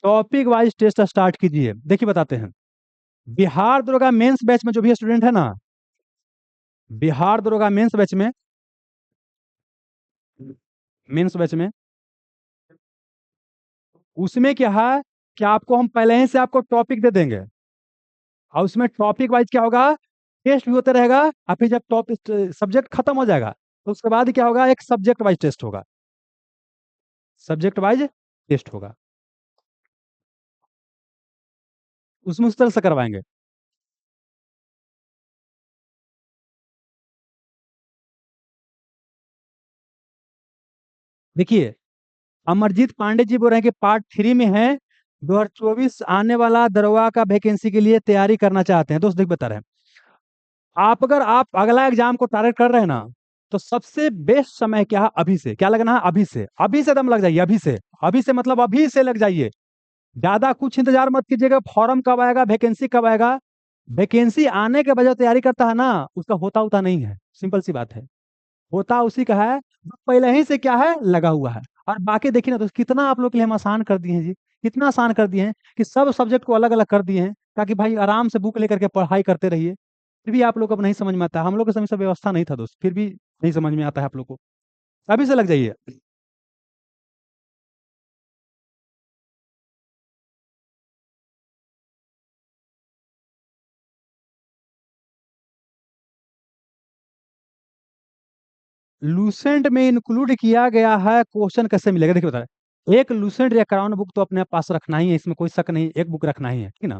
टॉपिक वाइज टेस्ट स्टार्ट कीजिए, देखिए बताते हैं। बिहार दरोगा मेंस बैच में जो भी स्टूडेंट है ना, बिहार दरोगा मेंस बैच में उसमें क्या है कि आपको हम पहले ही से आपको टॉपिक दे देंगे, और उसमें टॉपिक वाइज क्या होगा, टेस्ट भी होते रहेगा, और फिर जब टॉपिक सब्जेक्ट खत्म हो जाएगा तो उसके बाद क्या होगा, एक सब्जेक्ट वाइज टेस्ट होगा, सब्जेक्ट वाइज टेस्ट होगा, उसमें उस तरह से करवाएंगे। देखिए अमरजीत पांडे जी बोल रहे हैं कि पार्ट 3 में है, 2024 आने वाला दरोगा का वैकेंसी के लिए तैयारी करना चाहते हैं, दोस्त देख बता रहे हैं। आप अगर आप अगला एग्जाम को टारगेट कर रहे हैं ना, तो सबसे बेस्ट समय क्या है, अभी से, क्या लगना है, अभी से, अभी से दम लग जाइए, अभी से, अभी से मतलब अभी से लग जाइए। ज्यादा कुछ इंतजार मत कीजिएगा, फॉर्म कब आएगा, वैकेंसी कब आएगा, वैकेंसी आने के बजाय तैयारी करता है ना, उसका होता होता नहीं है, सिंपल सी बात है। होता उसी का है जो पहले ही से क्या है, लगा हुआ है। और बाकी देखिए ना तो कितना आप लोग के लिए हम आसान कर दिए हैं जी, कितना आसान कर दिए हैं कि सब सब्जेक्ट को अलग अलग कर दिए हैं, ताकि भाई आराम से बुक लेकर के पढ़ाई करते रहिए। फिर भी आप लोग को अब नहीं समझ में आता, हम लोग के समय से व्यवस्था नहीं था दोस्त, फिर भी नहीं समझ में आता है आप लोग को। अभी से लग जाइए। लूसेंट में इंक्लूड किया गया है, क्वेश्चन कैसे मिलेगा? देखिए बता रहे, एक लूसेंट या क्राउन बुक तो अपने पास रखना ही है, इसमें कोई शक नहीं, एक बुक रखना ही है, ठीक ना?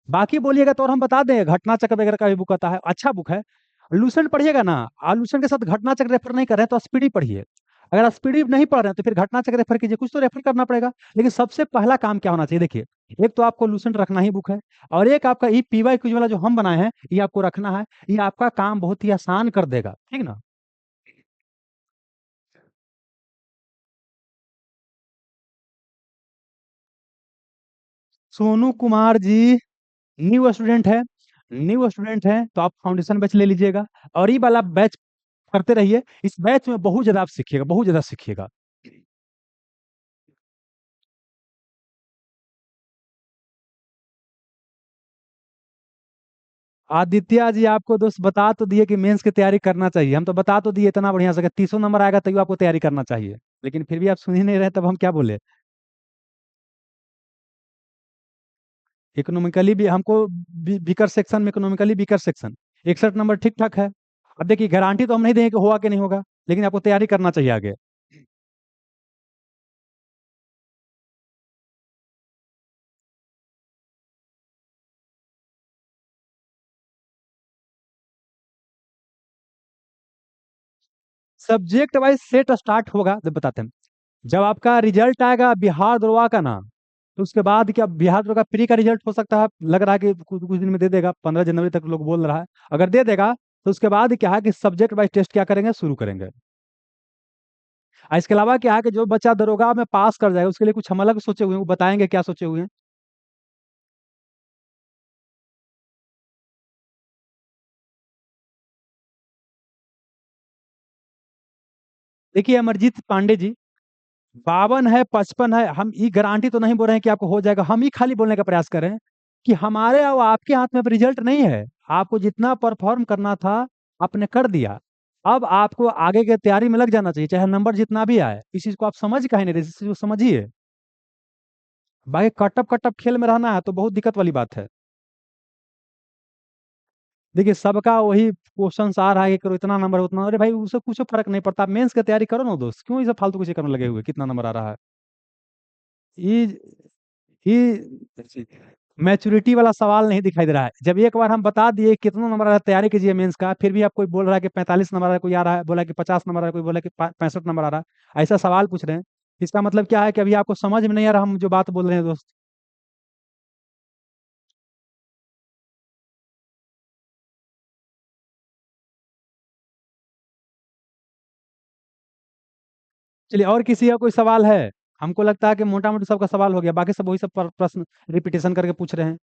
बाकी बोलिएगा तो और हम बता दें, घटना चक्र वगैरह का भी बुक आता है, अच्छा बुक है। लूसेंट पढ़िएगा ना, लूसेंट के साथ घटना चक्र रेफर नहीं कर रहे हैं तो स्पीडी पढ़िए। अगर स्पीडी नहीं पढ़ रहे हैं तो फिर घटना चक्र रेफर कीजिए, कुछ तो रेफर करना पड़ेगा। लेकिन सबसे पहला काम क्या होना चाहिए, देखिए, एक तो आपको लूसेंट रखना ही बुक है, और एक आपका ई पीवाई क्यूज वाला जो हम बनाए हैं ये आपको रखना है। ये आपका काम बहुत ही आसान कर देगा, ठीक ना? सोनू कुमार जी न्यू स्टूडेंट है, न्यू स्टूडेंट है तो आप फाउंडेशन बैच ले लीजिएगा, और ये वाला बैच करते रहिए। इस बैच में बहुत ज्यादा आप सीखिएगा, बहुत ज्यादा सीखिएगा। आदित्य जी आपको दोस्त बता तो दिए कि मेंस की तैयारी करना चाहिए, हम तो बता तो दिए इतना बढ़िया से कि 30 नंबर आएगा तभी आपको तैयारी करना चाहिए, लेकिन फिर भी आप सुन ही नहीं रहे, तब हम क्या बोले? इकोनॉमिकली भी हमको वीकर सेक्शन में, इकोनॉमिकली वीकर सेक्शन 61 नंबर ठीक ठाक है। अब देखिए, गारंटी तो हम नहीं देंगे कि होगा कि नहीं होगा, लेकिन आपको तैयारी करना चाहिए आगे। सब्जेक्ट वाइज सेट स्टार्ट होगा, जब बताते हैं, जब आपका रिजल्ट आएगा बिहार दरोगा का ना, तो उसके बाद क्या बिहार दरोगा प्री का रिजल्ट हो सकता है, लग रहा है कि कुछ कुछ दिन में दे देगा, 15 जनवरी तक लोग बोल रहा है। अगर दे देगा तो उसके बाद क्या है कि सब्जेक्ट वाइज टेस्ट क्या करेंगे, शुरू करेंगे। और इसके अलावा क्या है कि जो बच्चा दरोगा में पास कर जाएगा उसके लिए कुछ हम अलग सोचे हुए हैं, वो बताएंगे क्या सोचे हुए हैं। देखिए अमरजीत पांडे जी, 52 है, 55 है, हम ये गारंटी तो नहीं बोल रहे हैं कि आपको हो जाएगा, हम ही खाली बोलने का प्रयास कर रहे हैं कि हमारे और आपके हाथ में अब रिजल्ट नहीं है। आपको जितना परफॉर्म करना था आपने कर दिया, अब आपको आगे की तैयारी में लग जाना चाहिए, चाहे नंबर जितना भी आए। इस चीज को आप समझ काहे नहीं रहे, इस चीज को समझिए। भाई कटअप कटअप खेल में रहना है तो बहुत दिक्कत वाली बात है। देखिए सबका वही क्वेश्चन आ रहा है कि करो इतना नंबर उतना, अरे भाई उससे कुछ फर्क नहीं पड़ता, मेंस की तैयारी करो ना दोस्त, क्यों ये सब फालतू कुछ करने लगे हुए, कितना नंबर आ रहा है? ये ये मैच्योरिटी वाला सवाल नहीं दिखाई दे रहा है। जब एक बार हम बता दिए कितना नंबर आ रहा है, तैयारी कीजिए मेंस का, फिर भी आप कोई बोल रहा है कि 45 नंबर आ रहा है, कोई आ रहा है बोला कि 50 नंबर आ रहा है, कोई बोला कि 65 नंबर आ रहा है, ऐसा सवाल पूछ रहे हैं, इसका मतलब क्या है कि अभी आपको समझ में नहीं आ रहा हम जो बात बोल रहे हैं दोस्त। चलिए, और किसी का कोई सवाल है? हमको लगता है कि मोटा मोटी सबका सवाल हो गया, बाकी सब वही सब प्रश्न रिपीटेशन करके पूछ रहे हैं।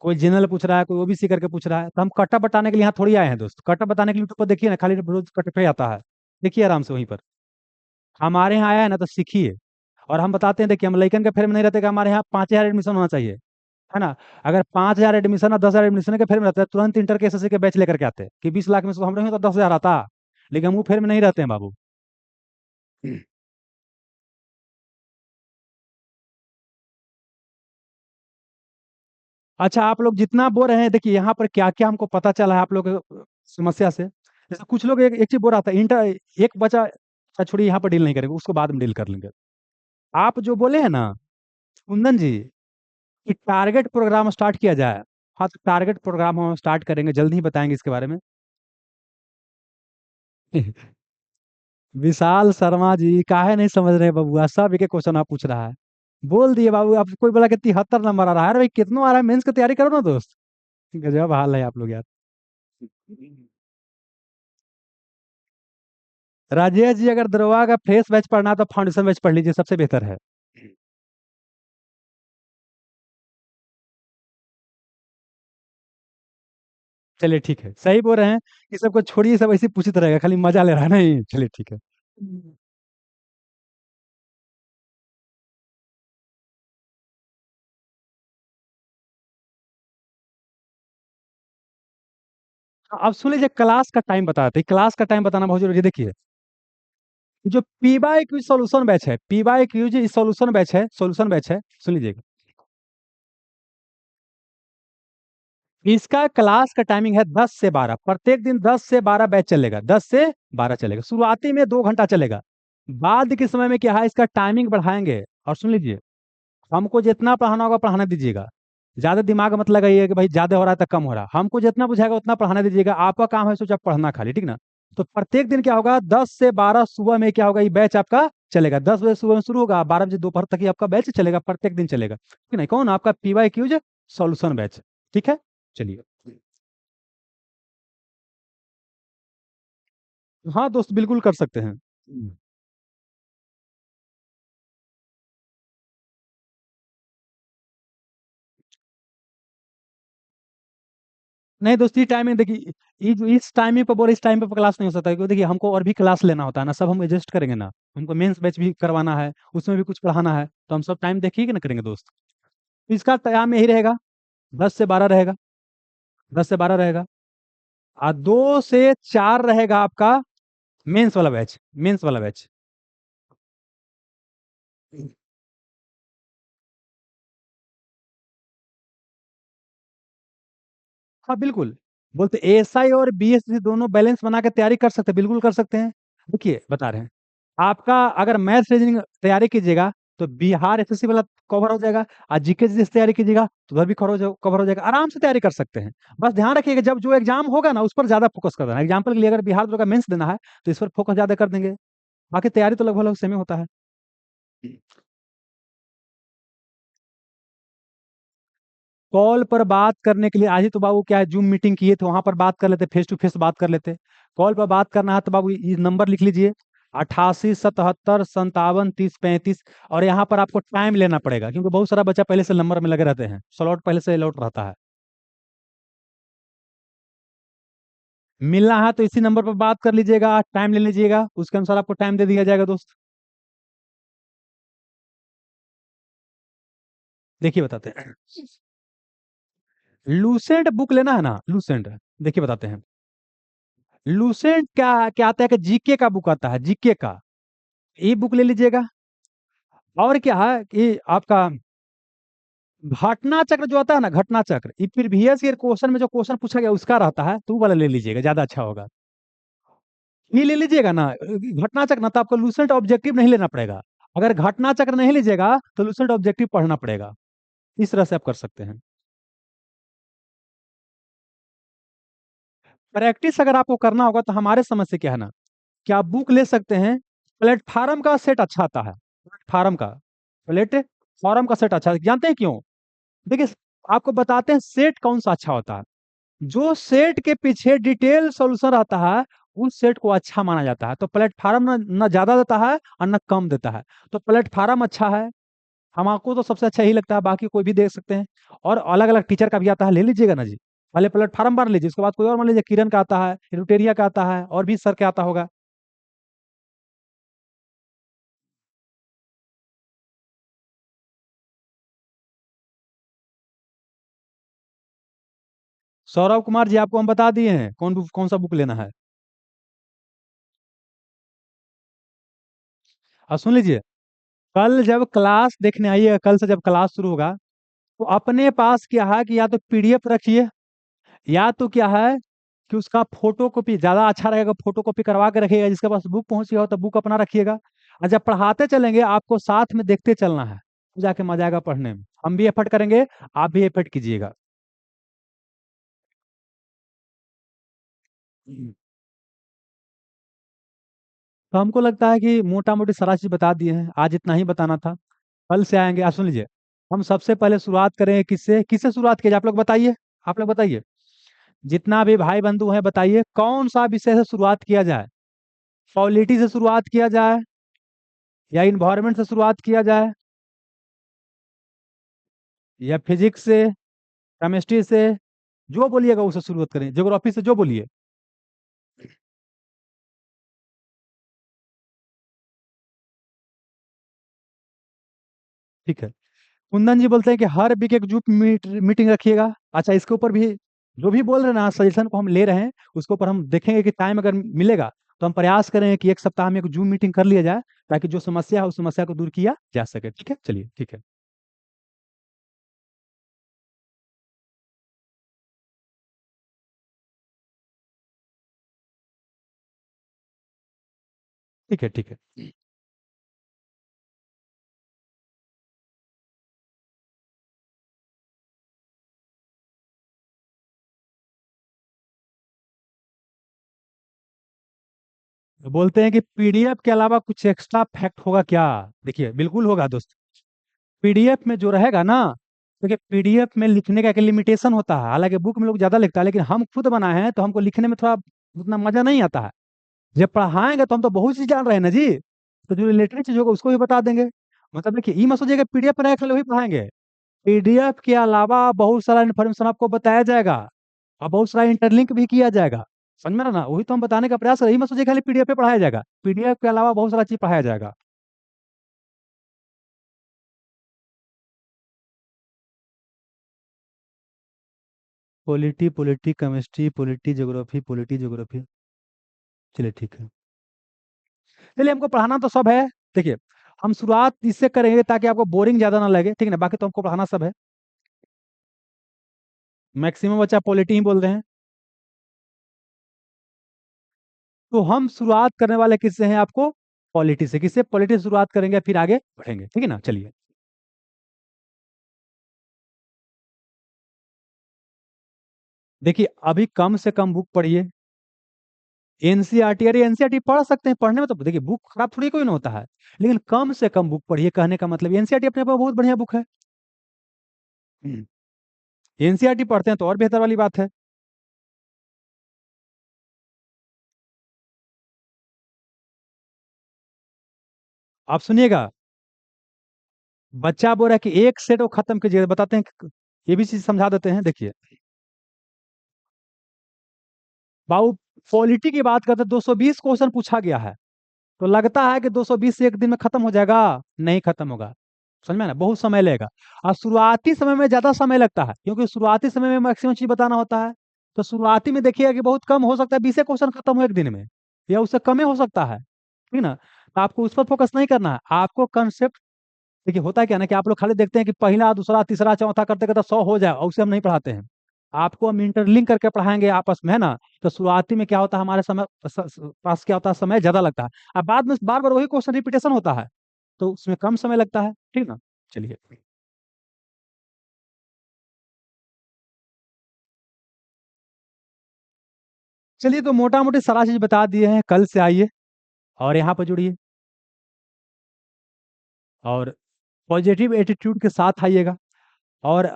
कोई जनरल पूछ रहा है, कोई ओबीसी करके पूछ रहा है, तो हम कट्टा बताने के लिए यहाँ थोड़ी आए हैं दोस्त, कट्टा बताने के लिए यूट्यूब पर देखिए ना, खाली रोज कट पे आता है, देखिए आराम से वहीं पर। हमारे यहाँ आया है ना तो सीखिए। और हम बताते हैं, देखिए हम लइकन के फेर में नहीं रहते कि हमारे यहाँ 5,000 एडमिशन होना चाहिए, है ना? अगर 5,000 एडमिशन और 10,000 एडमिशन के फेर में रहते हैं, तुरंत इंटर के एसएससी के बैच लेकर के आते हैं कि 20 लाख में से हम रहे तो 10,000 आता। लेकिन हम वो फेर में नहीं रहते हैं बाबू। अच्छा, आप लोग जितना बोल रहे हैं, देखिए यहाँ पर क्या क्या हमको पता चला है आप लोग समस्या से। जैसे कुछ लोग एक चीज बोल रहा था, इंटर एक बच्चा, अच्छा छोड़िए यहाँ पर डील नहीं करेंगे, उसको बाद में डील कर लेंगे। आप जो बोले हैं ना कुंदन जी, कि टारगेट प्रोग्राम स्टार्ट किया जाए, हाँ तो टारगेट प्रोग्राम हम स्टार्ट करेंगे, जल्दी ही बताएंगे इसके बारे में। विशाल शर्मा जी काहे नहीं समझ रहे बबुआ, सब एक एक क्वेश्चन आप पूछ रहा है। बोल दिए बाबू, आप कोई बोला कि 73 नंबर आ रहा है, अरे भाई कितना आ रहा है, मेंस की तैयारी करो ना दोस्त। गजब हाल है आप लोग यार। राजेश जी, अगर दरोगा का फ्रेश बैच पढ़ना है तो फाउंडेशन बैच पढ़ लीजिए, सबसे बेहतर है। चलिए ठीक है, सही बोल रहे हैं, ये सबको छोड़िए, सब ऐसे पूछते रहेगा, खाली मजा ले रहा है, नहीं चलिए ठीक है। अब सुन लीजिए, क्लास का टाइम बताते हैं, क्लास का टाइम बताना बहुत जरूरी है, देखिए। जो P by Q solution batch है, पी बाई क्यू जो सोल्यूशन बैच है, सोल्यूशन बैच है, सुन लीजिएगा। इसका क्लास का टाइमिंग है 10 से 12, प्रत्येक दिन 10 से 12 बैच चलेगा, 10 से 12 चलेगा। शुरुआती में 2 घंटा चलेगा, बाद के समय में क्या है, इसका टाइमिंग बढ़ाएंगे। और सुन लीजिए, हमको जितना पढ़ाना होगा पढ़ाना दीजिएगा, ज्यादा दिमाग मत लगाइए कि भाई ज्यादा हो रहा है तो कम हो रहा है। हमको जितना बुझाएगा उतना पढ़ाना दीजिएगा, आपका काम है सोचा पढ़ना खाली, ठीक ना। तो प्रत्येक दिन क्या होगा, 10 से 12 सुबह में क्या होगा, ये बैच आपका चलेगा। 10 बजे सुबह में शुरू होगा, 12 बजे दोपहर तक ही आपका बैच चलेगा, प्रत्येक दिन चलेगा, ठीक है। कौन? आपका पीवाई क्यूज सॉल्यूशन बैच, ठीक है। चलिए। हाँ दोस्त, बिल्कुल कर सकते हैं। नहीं दोस्ती, टाइमिंग देखिए, इस टाइमिंग पर बोले, इस टाइम पे क्लास नहीं हो सकता, क्योंकि देखिए हमको और भी क्लास लेना होता है ना, सब हम एडजस्ट करेंगे ना। हमको मेंस बैच भी करवाना है, उसमें भी कुछ पढ़ाना है, तो हम सब टाइम देखिए कि ना करेंगे दोस्त। तो इसका टाइम यही रहेगा, 10 से 12 रहेगा, 10 से 12 रहेगा। और 2 से 4 रहेगा आपका मेंस वाला बैच, मेंस वाला बैच। हाँ बिल्कुल, बोलते एएसआई और बीएससी दोनों बैलेंस बना के तैयारी कर सकते हैं, बिल्कुल कर सकते हैं। देखिए बता रहे हैं, आपका अगर मैथ्स रीजनिंग तैयारी कीजिएगा तो बिहार एसएससी वाला कवर हो जाएगा, और जीके जी तैयारी कीजिएगा तो उधर भी कवर हो जाएगा, आराम से तैयारी कर सकते हैं। बस ध्यान रखिएगा, जब जो एग्जाम होगा ना उस पर ज्यादा फोकस कर देना। एग्जाम्पल के लिए अगर बिहार का मेंस देना है तो इस पर फोकस ज्यादा कर देंगे, बाकी तैयारी तो लगभग लगभग सेम ही होता है। कॉल पर बात करने के लिए आज ही तो बाबू क्या है, जूम मीटिंग किए थे, वहां पर बात कर लेते, फेस टू फेस बात कर लेते। कॉल पर बात करना है तो बाबू ये नंबर लिख लीजिए, 88 77 57 30 35। और यहाँ पर आपको टाइम लेना पड़ेगा, क्योंकि बहुत सारा बच्चा पहले से नंबर में लगे रहते हैं, स्लॉट पहले से अलॉट रहता है। मिलना है तो इसी नंबर पर बात कर लीजिएगा, टाइम ले लीजिएगा, उसके अनुसार आपको टाइम दे दिया जाएगा दोस्त। देखिए बताते हैं, लूसेंट बुक लेना है ना, लूसेंट। देखिए बताते हैं, लूसेंट क्या क्या आता है कि जीके का बुक आता है, जीके का। ई बुक ले लीजिएगा। और क्या है कि आपका घटना चक्र जो आता है ना, घटना चक्र, ये प्रीवियस ईयर क्वेश्चन में जो क्वेश्चन पूछा गया उसका रहता है, तो वो वाला ले लीजिएगा, ज्यादा अच्छा होगा। ये ले लीजिएगा ना, घटना चक्र ना, तो आपको लूसेंट ऑब्जेक्टिव नहीं लेना पड़ेगा। अगर घटना चक्र नहीं लीजिएगा तो लूसेंट ऑब्जेक्टिव पढ़ना पड़ेगा। इस तरह से आप कर सकते हैं। प्रैक्टिस अगर आपको करना होगा तो हमारे समझ से क्या है ना, कि आप बुक ले सकते हैं। प्लेटफार्म का सेट अच्छा आता है, प्लेटफार्म का, प्लेटफार्म का सेट अच्छा है। जानते हैं क्यों? देखिए, आपको बताते हैं सेट कौन सा अच्छा होता है। जो सेट के पीछे डिटेल सॉल्यूशन आता है, उस सेट को अच्छा माना जाता है। तो प्लेटफार्म ना ज्यादा देता है और ना कम देता है, तो प्लेटफार्म अच्छा है। हमको तो सबसे अच्छा ही लगता है, बाकी कोई भी देख सकते हैं। और अलग अलग टीचर का भी आता है, ले लीजिएगा ना जी। पहले प्लेटफार्म मान लीजिए, उसके बाद कोई और मान लीजिए, किरण का आता है, रुटेरिया का आता है, और भी सर का आता होगा। सौरभ कुमार जी, आपको हम बता दिए हैं कौन सा बुक लेना है। और सुन लीजिए, कल जब क्लास देखने आइएगा, कल से जब क्लास शुरू होगा, तो अपने पास क्या है कि या तो पीडीएफ रखिए, या तो क्या है कि उसका फोटो कॉपी ज्यादा अच्छा रहेगा, फोटो कॉपी करवा के रखिएगा। जिसके पास बुक पहुंच गया हो तो बुक अपना रखिएगा। और जब पढ़ाते चलेंगे आपको साथ में देखते चलना है, तो जाके मजा आएगा पढ़ने में। हम भी एफर्ट करेंगे, आप भी एफर्ट कीजिएगा। हम्म। तो हमको लगता है कि मोटा मोटी सारा चीज बता दिए हैं, आज इतना ही बताना था। कल से आएंगे। आप सुन लीजिए, हम सबसे पहले शुरुआत करेंगे किससे, किससे शुरुआत किया जाए, आप लोग बताइए, आप लोग बताइए। जितना भी भाई बंधु हैं बताइए, कौन सा विषय से शुरुआत किया जाए। पॉलिटी से शुरुआत किया जाए, या इन्वायरमेंट से शुरुआत किया जाए, या फिजिक्स से, केमिस्ट्री से, जो बोलिएगा उससे शुरुआत करें, ज्योग्राफी से, जो बोलिए। ठीक है। कुंदन जी बोलते हैं कि हर वीक एक ग्रुप मीटिंग रखिएगा। अच्छा, इसके ऊपर भी जो भी बोल रहे हैं ना, सजेशन को हम ले रहे हैं, उसके ऊपर हम देखेंगे कि टाइम अगर मिलेगा तो हम प्रयास करें कि एक सप्ताह में एक जूम मीटिंग कर लिया जाए, ताकि जो समस्या है उस समस्या को दूर किया जा सके। ठीक है, चलिए, ठीक है। ठीक है, ठीक है। बोलते हैं कि पीडीएफ के अलावा कुछ एक्स्ट्रा फैक्ट होगा क्या? देखिए, बिल्कुल होगा दोस्त। पीडीएफ में जो रहेगा ना, देखिए पीडीएफ में लिखने का एक लिमिटेशन होता है। हालांकि बुक में लोग ज्यादा लिखता है, लेकिन हम खुद बनाए हैं तो हमको लिखने में थोड़ा उतना मजा नहीं आता है। जब पढ़ाएंगे तो हम तो बहुत चीज जान रहे हैं ना जी, तो जो रिलेटेड चीज होगा उसको भी बता देंगे। मतलब देखिए, ये मत सोचिएगा पीडीएफ बनाए खाली वही पढ़ाएंगे। पीडीएफ के अलावा बहुत सारा इन्फॉर्मेशन आपको बताया जाएगा, और बहुत सारा इंटरलिंक भी किया जाएगा। समझ में रहा ना? वही तो हम बताने का प्रयास कर रहे हैं। ये मत सोचिए खाली पीडीएफ पे पढ़ाया जाएगा, पीडीएफ के अलावा बहुत सारा चीज पढ़ाया जाएगा। Polity, polity chemistry, polity geography, polity geography. चलिए, ठीक है। चलिए, हमको पढ़ाना तो सब है। देखिए, हम शुरुआत इससे करेंगे ताकि आपको बोरिंग ज्यादा ना लगे, ठीक है ना? बाकी तो हमको पढ़ाना सब है। मैक्सिमम बच्चा पॉलिटी ही बोल रहे हैं। तो हम शुरुआत करने वाले किससे हैं आपको? पॉलिटी से। किससे? पॉलिटी से शुरुआत करेंगे, फिर आगे बढ़ेंगे, ठीक है ना? चलिए। देखिए, अभी कम से कम बुक पढ़िए। एनसीईआरटी, अरे एनसीईआरटी पढ़ सकते हैं, पढ़ने में तो देखिए बुक खराब थोड़ी कोई ना होता है। लेकिन कम से कम बुक पढ़िए, कहने का मतलब एनसीईआरटी अपने आप में बहुत बढ़िया बुक है। एनसीईआरटी पढ़ते हैं तो और बेहतर वाली बात है। आप सुनिएगा, बच्चा बोल रहा है कि एक सेट वो खत्म कीजिए, बताते हैं ये भी चीज समझा देते हैं। देखिए बाबू, पॉलिटी की बात करते 220 क्वेश्चन पूछा गया है। तो लगता है कि 220 से एक दिन में खत्म हो जाएगा? नहीं खत्म होगा। समझ में ना? बहुत समय लगेगा। और शुरुआती समय में ज्यादा समय लगता है, क्योंकि शुरुआती समय में मैक्सिमम चीज बताना होता है। तो शुरुआती में देखिएगा कि बहुत कम हो सकता है, 20 क्वेश्चन खत्म हो एक दिन में, या उससे कम ही हो सकता है, ठीक ना? तो आपको उस पर फोकस नहीं करना है, आपको कंसेप्ट। देखिए होता है क्या ना, कि आप लोग खाली देखते हैं कि पहला दूसरा तीसरा चौथा करते करते 100 हो जाए, और उसे हम नहीं पढ़ाते हैं। आपको हम इंटरलिंक करके पढ़ाएंगे आपस में, है ना? तो शुरुआती में क्या होता है, हमारे समय पास क्या होता है, समय ज्यादा लगता है। अब बाद में बार बार वही क्वेश्चन रिपीटेशन होता है, तो उसमें कम समय लगता है, ठीक ना? चलिए। चलिए, तो मोटा मोटी सारा चीज बता दिए हैं। कल से आइए और यहाँ पर जुड़िए, और पॉजिटिव एटीट्यूड के साथ आइएगा। और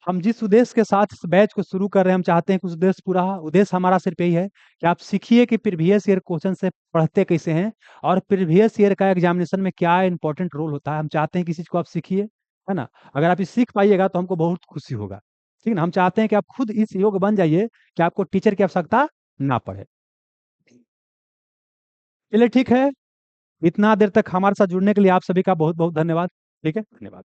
हम जिस उद्देश्य के साथ इस बैच को शुरू कर रहे हैं, हम चाहते हैं कि उस उद्देश्य पूरा उद्देश्य हमारा सिर्फ यही है कि आप सीखिए कि प्रीवियस ईयर क्वेश्चन से पढ़ते कैसे हैं, और प्रीवियस ईयर का एग्जामिनेशन में क्या इंपॉर्टेंट रोल होता है। हम चाहते हैं कि इस चीज को आप सीखिए, है ना? अगर आप ये सीख पाइएगा तो हमको बहुत खुशी होगा, ठीक है ना? हम चाहते हैं कि आप खुद इस योग बन जाइए कि आपको टीचर की आवश्यकता ना पड़े। चलिए, ठीक है। इतना देर तक हमारे साथ जुड़ने के लिए आप सभी का बहुत बहुत धन्यवाद। ठीक है, धन्यवाद।